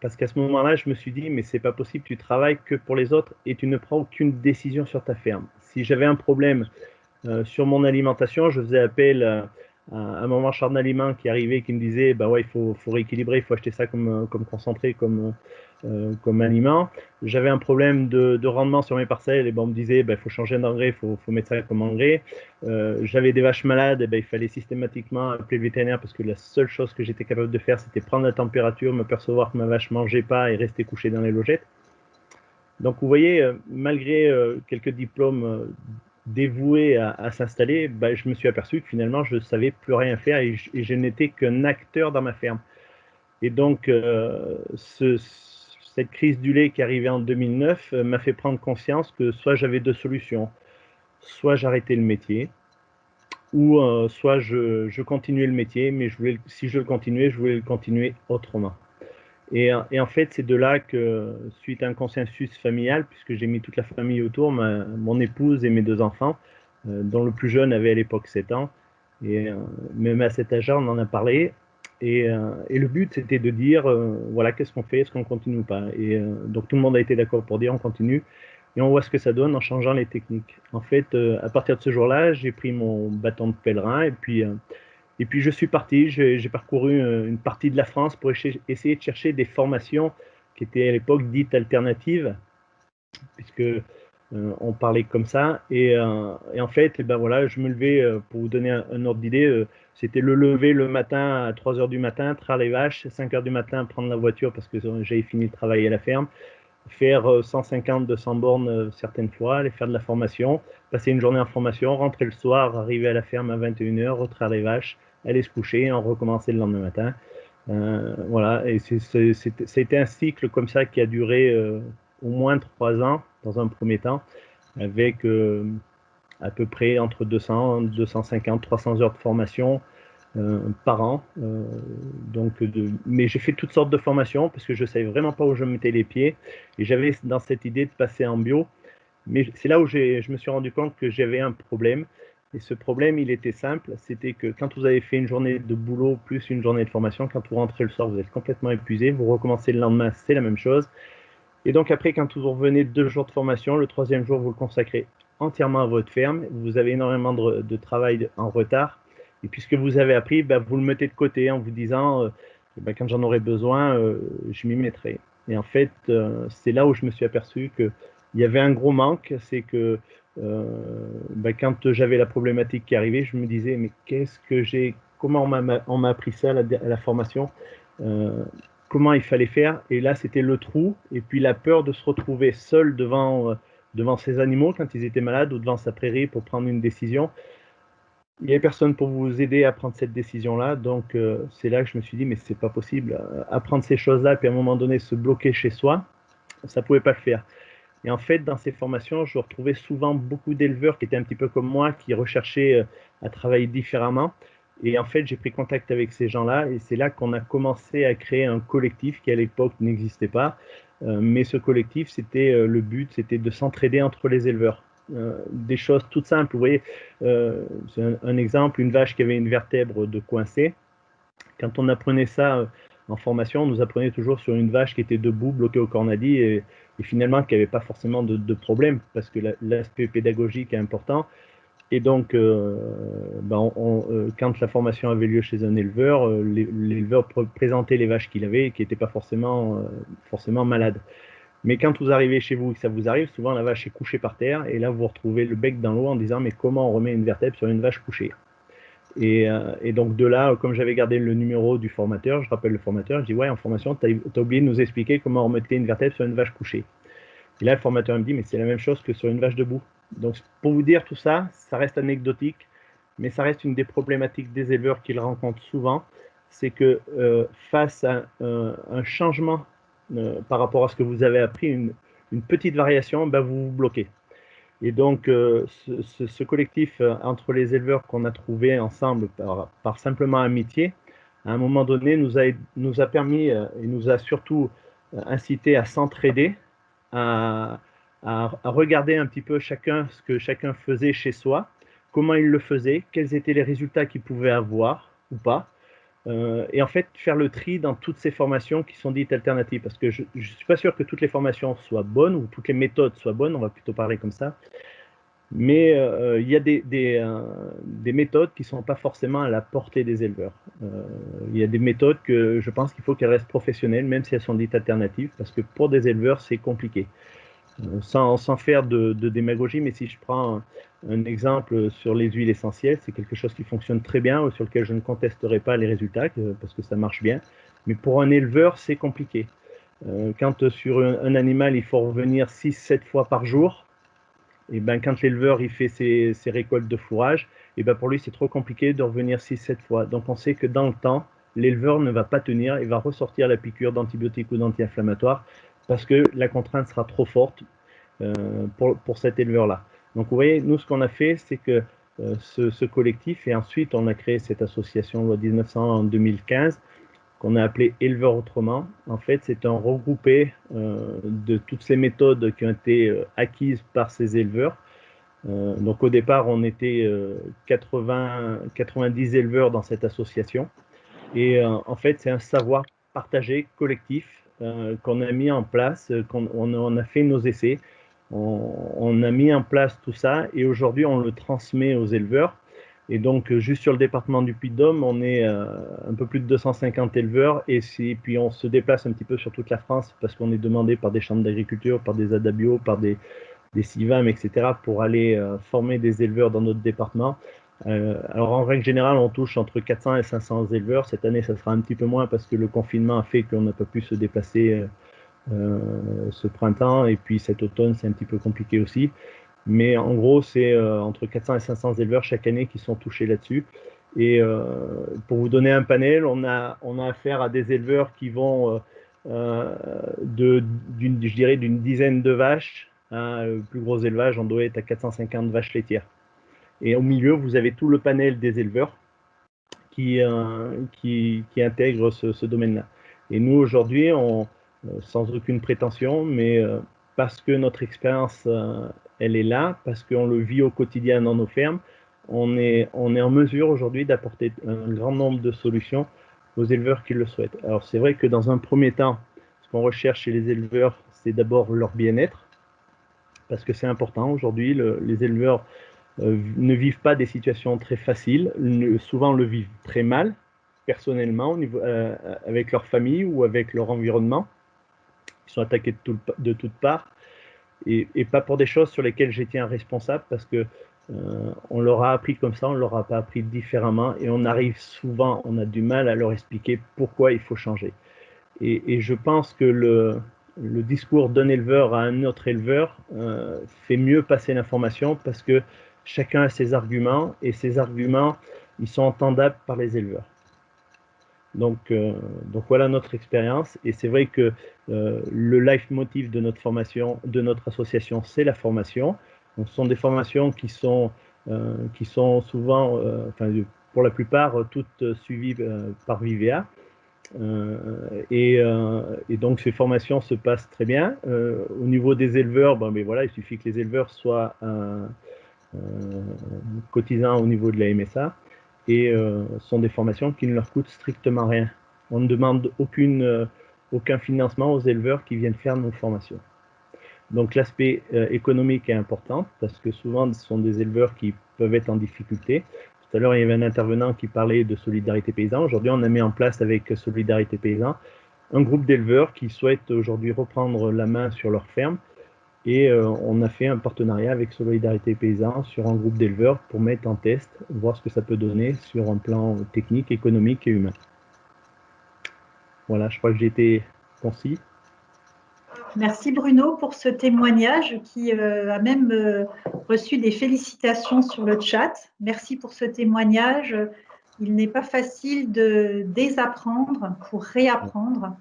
Parce qu'à ce moment-là, je me suis dit, mais c'est pas possible, tu travailles que pour les autres et tu ne prends aucune décision sur ta ferme. Si j'avais un problème sur mon alimentation, je faisais appel à mon marchand d'aliments qui arrivait et qui me disait, bah ouais, il faut rééquilibrer, il faut acheter ça comme concentré, comme aliment. J'avais un problème de rendement sur mes parcelles, et ben on me disait, bah, il faut changer d'engrais, il faut mettre ça comme engrais. J'avais des vaches malades, et ben il fallait systématiquement appeler le vétérinaire, parce que la seule chose que j'étais capable de faire, c'était prendre la température, m'apercevoir que ma vache mangeait pas et restait couchée dans les logettes. Donc vous voyez, malgré quelques diplômes dévoué à s'installer, bah, je me suis aperçu que finalement je ne savais plus rien faire et je n'étais qu'un acteur dans ma ferme. Et donc cette crise du lait qui est arrivée en 2009 m'a fait prendre conscience que soit j'avais deux solutions, soit j'arrêtais le métier, ou soit je continuais le métier, mais si je le continuais, je voulais le continuer autrement. Et en fait, c'est de là que, suite à un consensus familial, puisque j'ai mis toute la famille autour, mon épouse et mes deux enfants, dont le plus jeune avait à l'époque 7 ans, et même à cet âge-là, on en a parlé. Et le but, c'était de dire, voilà, qu'est-ce qu'on fait, est-ce qu'on continue ou pas. Et donc, tout le monde a été d'accord pour dire, on continue. Et on voit ce que ça donne en changeant les techniques. En fait, à partir de ce jour-là, j'ai pris mon bâton de pèlerin, et puis je suis parti, j'ai parcouru une partie de la France pour essayer de chercher des formations qui étaient à l'époque dites alternatives, puisque on parlait comme ça. Et en fait, ben voilà, je me levais, pour vous donner un ordre d'idée, c'était le lever le matin à 3 h du matin, traire les vaches, 5 h du matin, prendre la voiture parce que j'avais fini le travail à la ferme, faire 150-200 bornes certaines fois, aller faire de la formation, passer une journée en formation, rentrer le soir, arriver à la ferme à 21 h, retraire les vaches, aller se coucher, en recommencer le lendemain matin. Voilà, et c'était un cycle comme ça qui a duré au moins 3 ans dans un premier temps, avec à peu près entre 200, 250, 300 heures de formation par an. Mais j'ai fait toutes sortes de formations parce que je ne savais vraiment pas où je mettais les pieds, et j'avais dans cette idée de passer en bio. Mais c'est là où je me suis rendu compte que j'avais un problème. Et ce problème, il était simple, c'était que quand vous avez fait une journée de boulot plus une journée de formation, quand vous rentrez le soir, vous êtes complètement épuisé, vous recommencez le lendemain, c'est la même chose. Et donc après, quand vous revenez 2 jours de formation, le 3e jour, vous le consacrez entièrement à votre ferme, vous avez énormément de travail en retard, et puisque vous avez appris, vous le mettez de côté en vous disant, quand j'en aurai besoin, je m'y mettrai. Et en fait, c'est là où je me suis aperçu qu'il y avait un gros manque, c'est que quand j'avais la problématique qui arrivait, je me disais, mais comment on m'a appris ça à la formation, comment il fallait faire, et là c'était le trou, et puis la peur de se retrouver seul devant ses animaux quand ils étaient malades, ou devant sa prairie pour prendre une décision. Il n'y avait personne pour vous aider à prendre cette décision-là, donc c'est là que je me suis dit, mais c'est pas possible, apprendre ces choses-là, puis à un moment donné se bloquer chez soi, ça pouvait pas le faire. Et en fait, dans ces formations, je retrouvais souvent beaucoup d'éleveurs qui étaient un petit peu comme moi, qui recherchaient à travailler différemment. Et en fait, j'ai pris contact avec ces gens-là, et c'est là qu'on a commencé à créer un collectif qui à l'époque n'existait pas. Mais ce collectif, c'était le but, c'était de s'entraider entre les éleveurs. Des choses toutes simples. Vous voyez, c'est un exemple, une vache qui avait une vertèbre de coincée. Quand on apprenait ça en formation, on nous apprenait toujours sur une vache qui était debout, bloquée au cornadis, et finalement qui n'avait pas forcément de problème, parce que l'aspect pédagogique est important. Et donc, quand la formation avait lieu chez un éleveur, l'éleveur présentait les vaches qu'il avait et qui n'étaient pas forcément malades. Mais quand vous arrivez chez vous et que ça vous arrive, souvent la vache est couchée par terre, et là vous retrouvez le bec dans l'eau en disant, mais comment on remet une vertèbre sur une vache couchée? Et donc de là, comme j'avais gardé le numéro du formateur, je rappelle le formateur, je dis, ouais, en formation, tu as oublié de nous expliquer comment on remettait une vertèbre sur une vache couchée. Et là, le formateur me dit, mais c'est la même chose que sur une vache debout. Donc, pour vous dire tout ça, ça reste anecdotique, mais ça reste une des problématiques des éleveurs qu'ils rencontrent souvent, c'est que face à un changement par rapport à ce que vous avez appris, une petite variation, vous vous bloquez. Et donc, ce collectif entre les éleveurs qu'on a trouvé ensemble par simplement amitié, à un moment donné, nous a permis et nous a surtout incité à s'entraider, à regarder un petit peu chacun ce que chacun faisait chez soi, comment il le faisait, quels étaient les résultats qu'il pouvait avoir ou pas. Et en fait, faire le tri dans toutes ces formations qui sont dites alternatives, parce que je ne suis pas sûr que toutes les formations soient bonnes ou toutes les méthodes soient bonnes, on va plutôt parler comme ça, mais il y a des méthodes qui ne sont pas forcément à la portée des éleveurs. Il y a des méthodes que je pense qu'il faut qu'elles restent professionnelles, même si elles sont dites alternatives, parce que pour des éleveurs, c'est compliqué. Sans faire de démagogie, mais si je prends un exemple sur les huiles essentielles, c'est quelque chose qui fonctionne très bien, sur lequel je ne contesterai pas les résultats, parce que ça marche bien. Mais pour un éleveur, c'est compliqué. Quand sur un animal, il faut revenir 6-7 fois par jour, et quand l'éleveur il fait ses récoltes de fourrage, et pour lui, c'est trop compliqué de revenir 6-7 fois. Donc, on sait que dans le temps, l'éleveur ne va pas tenir et va ressortir la piqûre d'antibiotiques ou d'anti-inflammatoires, parce que la contrainte sera trop forte pour cet éleveur-là. Donc, vous voyez, nous, ce qu'on a fait, c'est que ce collectif, et ensuite, on a créé cette association loi 1900 en 2015, qu'on a appelé Éleveurs Autrement. En fait, c'est un regroupé de toutes ces méthodes qui ont été acquises par ces éleveurs. Donc, au départ, on était 90 éleveurs dans cette association. Et en fait, c'est un savoir partagé, collectif, qu'on a mis en place, on a fait nos essais, on a mis en place tout ça, et aujourd'hui, on le transmet aux éleveurs. Et donc, juste sur le département du Puy-de-Dôme, on est un peu plus de 250 éleveurs, et puis on se déplace un petit peu sur toute la France, parce qu'on est demandé par des chambres d'agriculture, par des ADABio, par des CIVAM, etc., pour aller former des éleveurs dans notre département. Alors, en règle générale, on touche entre 400 et 500 éleveurs. Cette année, ça sera un petit peu moins parce que le confinement a fait qu'on n'a pas pu se déplacer ce printemps. Et puis, cet automne, c'est un petit peu compliqué aussi. Mais en gros, c'est entre 400 et 500 éleveurs chaque année qui sont touchés là-dessus. Et pour vous donner un panel, on a affaire à des éleveurs qui vont d'une dizaine de vaches. Le plus gros élevage, on doit être à 450 vaches laitières. Et au milieu, vous avez tout le panel des éleveurs qui intègrent ce domaine-là. Et nous, aujourd'hui, sans aucune prétention, mais parce que notre expérience, elle est là, parce qu'on le vit au quotidien dans nos fermes, on est en mesure aujourd'hui d'apporter un grand nombre de solutions aux éleveurs qui le souhaitent. Alors, c'est vrai que dans un premier temps, ce qu'on recherche chez les éleveurs, c'est d'abord leur bien-être, parce que c'est important. Aujourd'hui, les éleveurs ne vivent pas des situations très faciles, souvent le vivent très mal, personnellement, avec leur famille ou avec leur environnement. qui sont attaqués de toutes parts, et pas pour des choses sur lesquelles j'étais un responsable, parce que on leur a appris comme ça, on leur a pas appris différemment, et on arrive souvent, on a du mal à leur expliquer pourquoi il faut changer. Et je pense que le discours d'un éleveur à un autre éleveur fait mieux passer l'information, parce que chacun a ses arguments, et ces arguments, ils sont entendables par les éleveurs. Donc voilà notre expérience, et c'est vrai que le leitmotiv de notre formation, de notre association, c'est la formation. Donc, ce sont des formations qui sont souvent, enfin, pour la plupart, toutes suivies par Vivea. Et donc ces formations se passent très bien. Au niveau des éleveurs, mais voilà, il suffit que les éleveurs soient cotisants au niveau de la MSA, et sont des formations qui ne leur coûtent strictement rien. On ne demande aucun financement aux éleveurs qui viennent faire nos formations. Donc l'aspect économique est important, parce que souvent ce sont des éleveurs qui peuvent être en difficulté. Tout à l'heure, il y avait un intervenant qui parlait de Solidarité Paysan. Aujourd'hui, on a mis en place avec Solidarité Paysan un groupe d'éleveurs qui souhaitent aujourd'hui reprendre la main sur leur ferme, et on a fait un partenariat avec Solidarité Paysan sur un groupe d'éleveurs pour mettre en test, voir ce que ça peut donner sur un plan technique, économique et humain. Voilà, je crois que j'ai été concis. Merci Bruno pour ce témoignage qui a même reçu des félicitations sur le chat. Merci pour ce témoignage. Il n'est pas facile de désapprendre pour réapprendre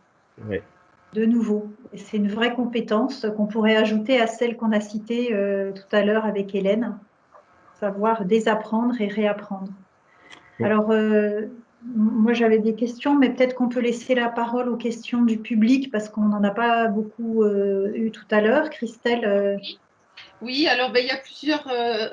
de nouveau. Et c'est une vraie compétence qu'on pourrait ajouter à celle qu'on a citée tout à l'heure avec Hélène, savoir désapprendre et réapprendre. Alors, moi, j'avais des questions, mais peut-être qu'on peut laisser la parole aux questions du public parce qu'on n'en a pas beaucoup eu tout à l'heure. Christelle Oui, alors il y a plusieurs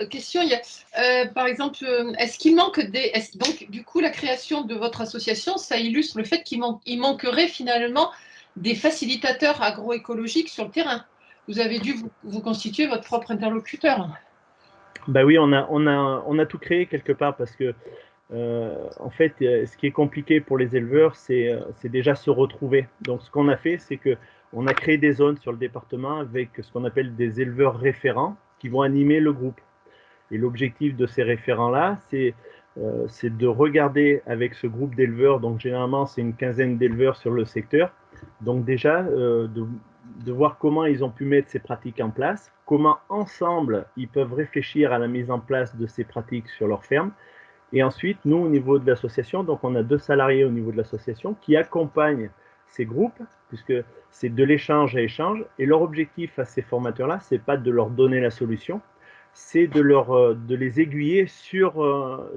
questions. Il y a, par exemple, est-ce qu'il manque donc, du coup, la création de votre association, ça illustre le fait qu'il manquerait finalement des facilitateurs agroécologiques sur le terrain. Vous avez dû vous constituer votre propre interlocuteur. Oui, on a tout créé quelque part, parce que en fait, ce qui est compliqué pour les éleveurs, c'est déjà se retrouver. Donc, ce qu'on a fait, c'est qu'on a créé des zones sur le département avec ce qu'on appelle des éleveurs référents qui vont animer le groupe. Et l'objectif de ces référents-là, c'est de regarder avec ce groupe d'éleveurs, donc généralement, c'est une quinzaine d'éleveurs sur le secteur, donc déjà, de voir comment ils ont pu mettre ces pratiques en place, comment ensemble, ils peuvent réfléchir à la mise en place de ces pratiques sur leur ferme. Et ensuite, nous, au niveau de l'association, donc on a 2 salariés au niveau de l'association qui accompagnent ces groupes, puisque c'est de l'échange à échange. Et leur objectif à ces formateurs-là, c'est pas de leur donner la solution, c'est de les aiguiller sur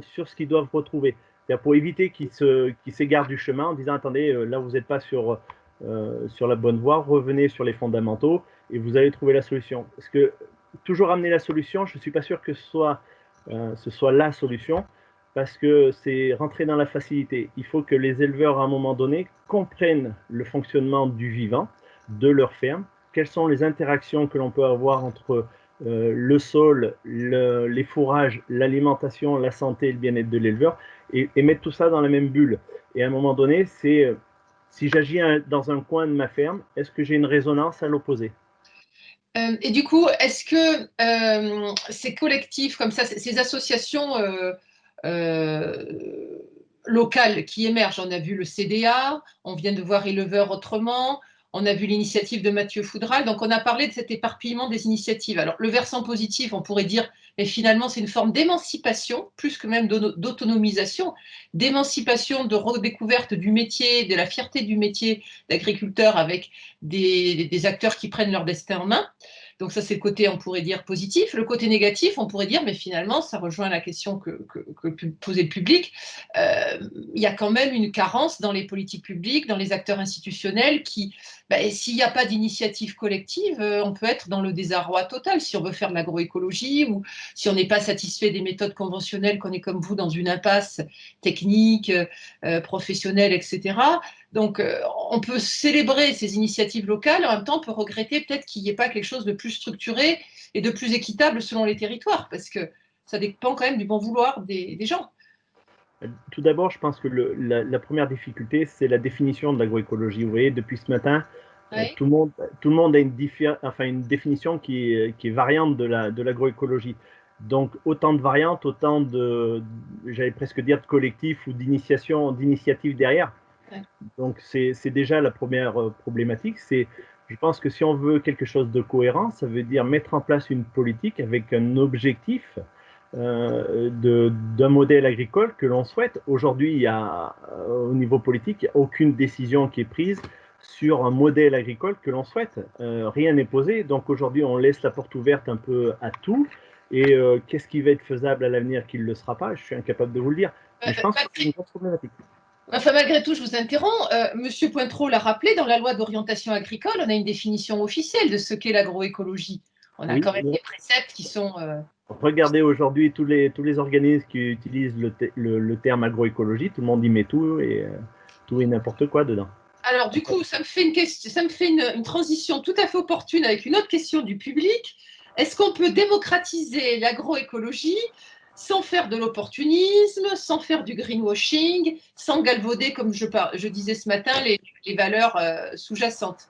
ce qu'ils doivent retrouver. C'est-à-dire pour éviter qu'ils s'égarent du chemin en disant « Attendez, là, vous n'êtes pas sur la bonne voie, revenez sur les fondamentaux et vous allez trouver la solution. » Parce que toujours amener la solution, je ne suis pas sûr que ce soit la solution, parce que c'est rentrer dans la facilité. Il faut que les éleveurs, à un moment donné, comprennent le fonctionnement du vivant, de leur ferme, quelles sont les interactions que l'on peut avoir entre le sol, les fourrages, l'alimentation, la santé et le bien-être de l'éleveur, et mettre tout ça dans la même bulle. Et à un moment donné, c'est si j'agis dans un coin de ma ferme, est-ce que j'ai une résonance à l'opposé? Et du coup, est-ce que ces collectifs comme ça, ces associations locales qui émergent, on a vu le CDA, on vient de voir Éleveurs Autrement, on a vu l'initiative de Mathieu Foudral, donc on a parlé de cet éparpillement des initiatives. Alors le versant positif, on pourrait dire, mais finalement c'est une forme d'émancipation, plus que même d'autonomisation, d'émancipation, de redécouverte du métier, de la fierté du métier d'agriculteur avec des acteurs qui prennent leur destin en main. Donc ça, c'est le côté, on pourrait dire, positif. Le côté négatif, on pourrait dire, mais finalement, ça rejoint la question que posait le public. Il y a quand même une carence dans les politiques publiques, dans les acteurs institutionnels qui, s'il n'y a pas d'initiative collective, on peut être dans le désarroi total si on veut faire de l'agroécologie ou si on n'est pas satisfait des méthodes conventionnelles, qu'on est comme vous dans une impasse technique, professionnelle, etc. Donc, on peut célébrer ces initiatives locales, en même temps, on peut regretter peut-être qu'il n'y ait pas quelque chose de plus structuré et de plus équitable selon les territoires, parce que ça dépend quand même du bon vouloir des gens. Tout d'abord, je pense que la première difficulté, c'est la définition de l'agroécologie. Vous voyez, depuis ce matin, Oui. Tout le monde a une définition qui est variante de l'agroécologie. Donc, autant de variantes, autant de, j'allais presque dire, de collectifs ou d'initiatives derrière. Ouais. Donc, c'est déjà la première problématique. Je pense que si on veut quelque chose de cohérent, ça veut dire mettre en place une politique avec un objectif d'un modèle agricole que l'on souhaite. Aujourd'hui, il y a, au niveau politique, il n'y a aucune décision qui est prise sur un modèle agricole que l'on souhaite. Rien n'est posé. Donc aujourd'hui, on laisse la porte ouverte un peu à tout. Et qu'est-ce qui va être faisable à l'avenir, qui ne le sera pas? Je suis incapable de vous le dire. Mais je pense que c'est une grosse problématique. Enfin, malgré tout, je vous interromps. Monsieur Pointreau l'a rappelé, dans la loi d'orientation agricole, on a une définition officielle de ce qu'est l'agroécologie. On a quand même des préceptes qui sont… Regardez aujourd'hui tous les organismes qui utilisent le terme agroécologie, tout le monde y met tout et n'importe quoi dedans. Alors, du coup, ça me fait une transition tout à fait opportune avec une autre question du public. Est-ce qu'on peut démocratiser l'agroécologie sans faire de l'opportunisme, sans faire du greenwashing, sans galvauder, comme je disais ce matin, les valeurs sous-jacentes?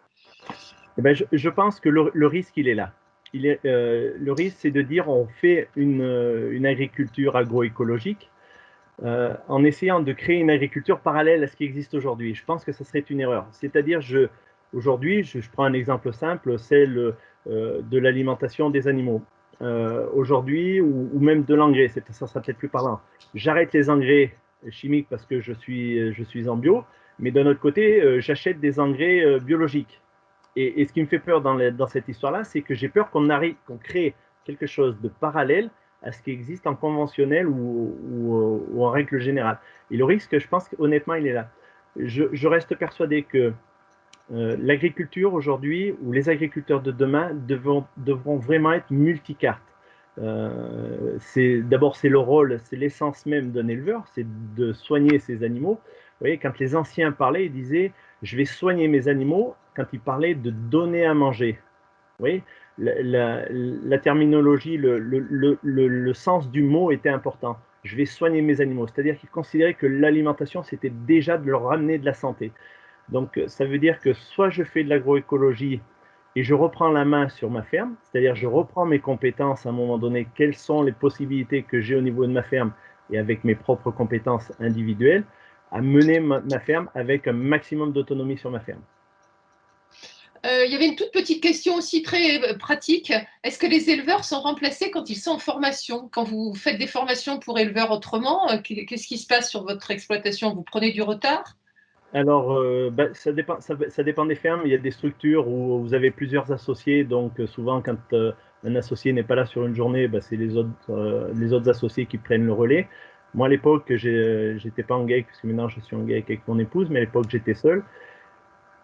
Eh ben, je pense que le risque, il est là. Le risque, c'est de dire on fait une agriculture agroécologique en essayant de créer une agriculture parallèle à ce qui existe aujourd'hui. Je pense que ce serait une erreur. C'est-à-dire, aujourd'hui, je prends un exemple simple, celle de l'alimentation des animaux. Aujourd'hui, ou même de l'engrais, ça sera peut-être plus parlant. J'arrête les engrais chimiques parce que je suis en bio, mais d'un autre côté, j'achète des engrais biologiques. Et ce qui me fait peur dans cette histoire-là, c'est que j'ai peur qu'on crée quelque chose de parallèle à ce qui existe en conventionnel ou en règle générale. Et le risque, je pense honnêtement, il est là. Je reste persuadé que l'agriculture aujourd'hui ou les agriculteurs de demain devront vraiment être multicartes. D'abord, c'est le rôle, c'est l'essence même d'un éleveur, c'est de soigner ses animaux. Vous voyez, quand les anciens parlaient, ils disaient « je vais soigner mes animaux » quand ils parlaient de donner à manger. Vous voyez, la terminologie, le sens du mot était important. Je vais soigner mes animaux. C'est-à-dire qu'ils considéraient que l'alimentation, c'était déjà de leur ramener de la santé. Donc, ça veut dire que soit je fais de l'agroécologie et je reprends la main sur ma ferme, c'est-à-dire je reprends mes compétences à un moment donné, quelles sont les possibilités que j'ai au niveau de ma ferme et avec mes propres compétences individuelles, à mener ma ferme avec un maximum d'autonomie sur ma ferme. Il y avait une toute petite question aussi très pratique. Est-ce que les éleveurs sont remplacés quand ils sont en formation? Quand vous faites des formations pour éleveurs autrement, qu'est-ce qui se passe sur votre exploitation? Vous prenez du retard? Alors, ça dépend des fermes. Il y a des structures où vous avez plusieurs associés. Donc, souvent, quand un associé n'est pas là sur une journée, c'est les autres associés qui prennent le relais. Moi, à l'époque, j'étais pas en GAEC, parce que maintenant, je suis en GAEC avec mon épouse, mais à l'époque, j'étais seul.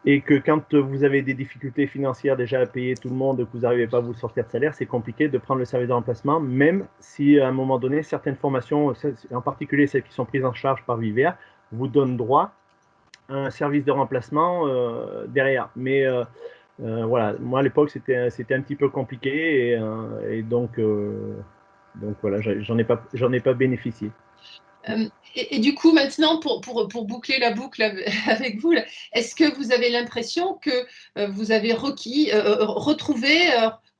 Et que quand vous avez des difficultés financières déjà à payer tout le monde, que vous n'arrivez pas à vous sortir de salaire, c'est compliqué de prendre le service de remplacement, même si à un moment donné, certaines formations, en particulier celles qui sont prises en charge par Vivea, vous donnent droit à un service de remplacement derrière. Mais voilà, moi à l'époque, c'était un petit peu compliqué et donc voilà, j'en ai pas bénéficié. Et du coup, maintenant, pour boucler la boucle avec vous, est-ce que vous avez l'impression que vous avez retrouvé,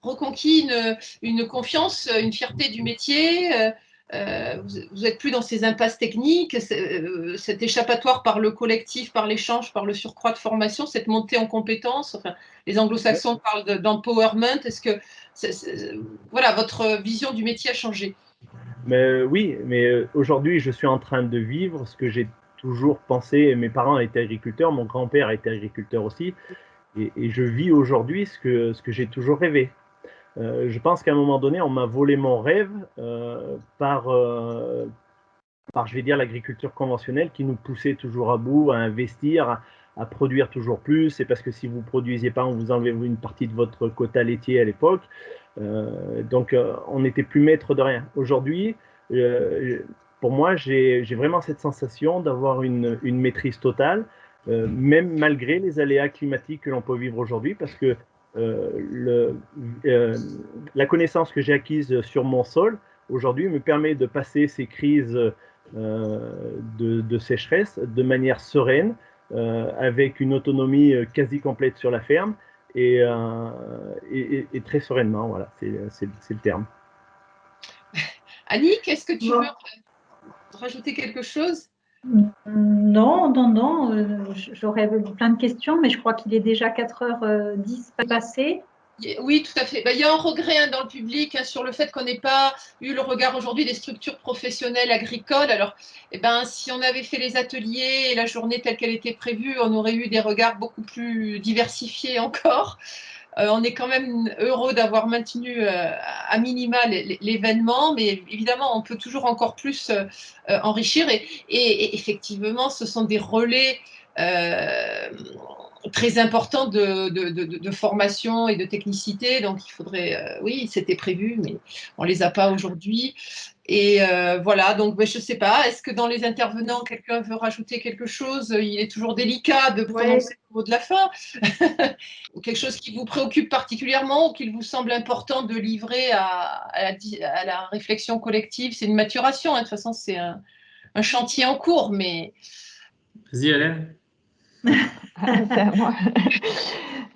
reconquis une confiance, une fierté du métier? Vous n'êtes plus dans ces impasses techniques, cet échappatoire par le collectif, par l'échange, par le surcroît de formation, cette montée en compétences. Enfin, les anglo-saxons parlent d'empowerment. Est-ce que voilà, votre vision du métier a changé? Mais oui, mais aujourd'hui, je suis en train de vivre ce que j'ai toujours pensé. Mes parents étaient agriculteurs, mon grand-père était agriculteur aussi, et je vis aujourd'hui ce que j'ai toujours rêvé. Je pense qu'à un moment donné, on m'a volé mon rêve par, je vais dire, l'agriculture conventionnelle qui nous poussait toujours à bout, à investir, à produire toujours plus. C'est parce que si vous ne produisiez pas, on vous enlevait une partie de votre quota laitier à l'époque. Donc, on n'était plus maître de rien. Aujourd'hui, pour moi, j'ai vraiment cette sensation d'avoir une maîtrise totale, même malgré les aléas climatiques que l'on peut vivre aujourd'hui, parce que la connaissance que j'ai acquise sur mon sol aujourd'hui me permet de passer ces crises de sécheresse de manière sereine, avec une autonomie quasi complète sur la ferme et très sereinement. Voilà, c'est le terme. Annick, est-ce que tu veux rajouter quelque chose? Non, j'aurais plein de questions, mais je crois qu'il est déjà 4h10 passé. Oui, tout à fait. Il y a un regret dans le public sur le fait qu'on n'ait pas eu le regard aujourd'hui des structures professionnelles agricoles. Alors, si on avait fait les ateliers et la journée telle qu'elle était prévue, on aurait eu des regards beaucoup plus diversifiés encore. On est quand même heureux d'avoir maintenu à minima l'événement, mais évidemment, on peut toujours encore plus enrichir. Et effectivement, ce sont des relais très importants de formation et de technicité. Donc, il faudrait, oui, c'était prévu, mais on ne les a pas aujourd'hui. Et voilà, donc je ne sais pas, est-ce que dans les intervenants, quelqu'un veut rajouter quelque chose? Il est toujours délicat de prononcer le mot de la fin. Quelque chose qui vous préoccupe particulièrement ou qu'il vous semble important de livrer à la réflexion collective? C'est une maturation, de toute façon, c'est un chantier en cours, mais... Vas-y, Hélène. C'est à moi.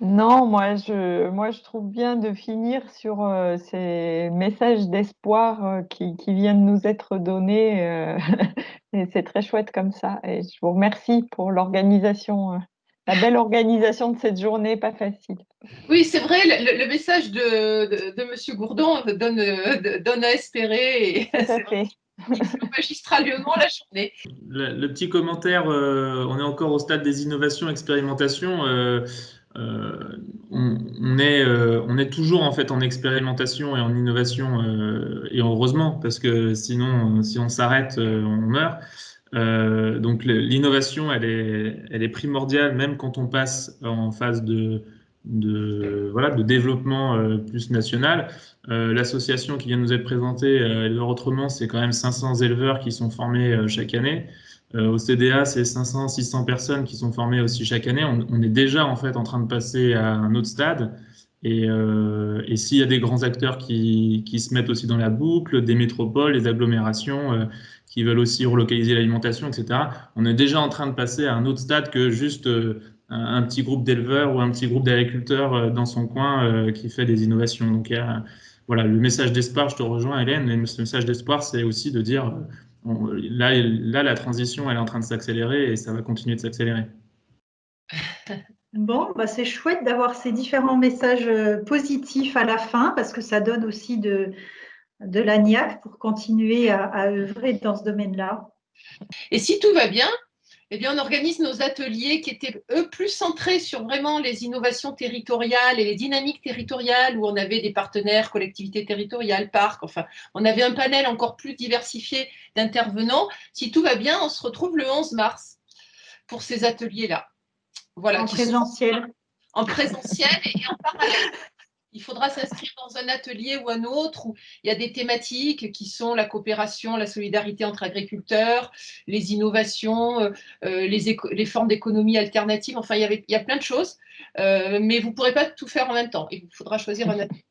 Non, moi je trouve bien de finir sur ces messages d'espoir qui viennent nous être donnés. Et c'est très chouette comme ça. Et je vous remercie pour l'organisation, la belle organisation de cette journée, pas facile. Oui, c'est vrai, le message de M. Gourdon donne à espérer. Et tout à fait. Il fait magistralement la journée. Le petit commentaire, on est encore au stade des innovations, expérimentations. On est toujours en fait en expérimentation et en innovation, et heureusement, parce que sinon, si on s'arrête, on meurt. Donc l'innovation, elle est primordiale, même quand on passe en phase de développement plus national. L'association qui vient de nous être présentée, Éleveurs Autrement, c'est quand même 500 éleveurs qui sont formés chaque année. Au CDA, c'est 500-600 personnes qui sont formées aussi chaque année. On est déjà en fait en train de passer à un autre stade. Et s'il y a des grands acteurs qui se mettent aussi dans la boucle, des métropoles, des agglomérations qui veulent aussi relocaliser l'alimentation, etc., on est déjà en train de passer à un autre stade que juste un petit groupe d'éleveurs ou un petit groupe d'agriculteurs dans son coin qui fait des innovations. Donc, voilà, le message d'espoir, je te rejoins, Hélène, le message d'espoir, c'est aussi de dire, là, la transition, elle est en train de s'accélérer et ça va continuer de s'accélérer. Bon, c'est chouette d'avoir ces différents messages positifs à la fin parce que ça donne aussi de la niaque pour continuer à œuvrer dans ce domaine-là. Et si tout va bien, on organise nos ateliers qui étaient, eux, plus centrés sur vraiment les innovations territoriales et les dynamiques territoriales, où on avait des partenaires, collectivités territoriales, parcs, enfin, on avait un panel encore plus diversifié d'intervenants. Si tout va bien, on se retrouve le 11 mars pour ces ateliers-là. Voilà, en présentiel. En présentiel et en parallèle. Il faudra s'inscrire dans un atelier ou un autre où il y a des thématiques qui sont la coopération, la solidarité entre agriculteurs, les innovations, les formes d'économie alternative. Enfin, il y a plein de choses, mais vous ne pourrez pas tout faire en même temps. Il vous faudra choisir un atelier.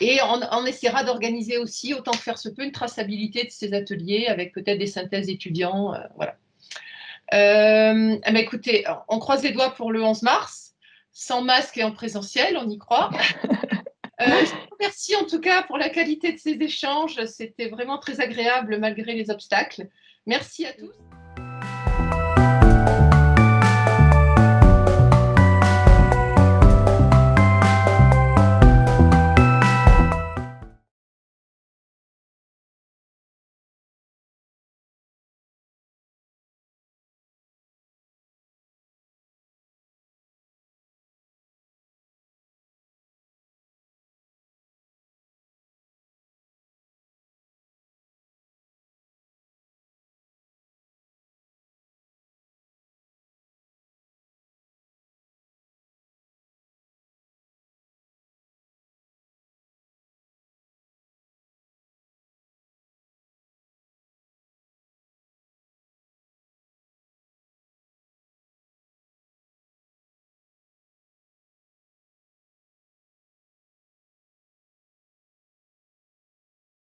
Et on essaiera d'organiser aussi, autant que faire se peut, une traçabilité de ces ateliers avec peut-être des synthèses étudiants. Voilà. Écoutez, on croise les doigts pour le 11 mars. Sans masque et en présentiel, on y croit. Je vous remercie en tout cas pour la qualité de ces échanges. C'était vraiment très agréable malgré les obstacles. Merci à tous.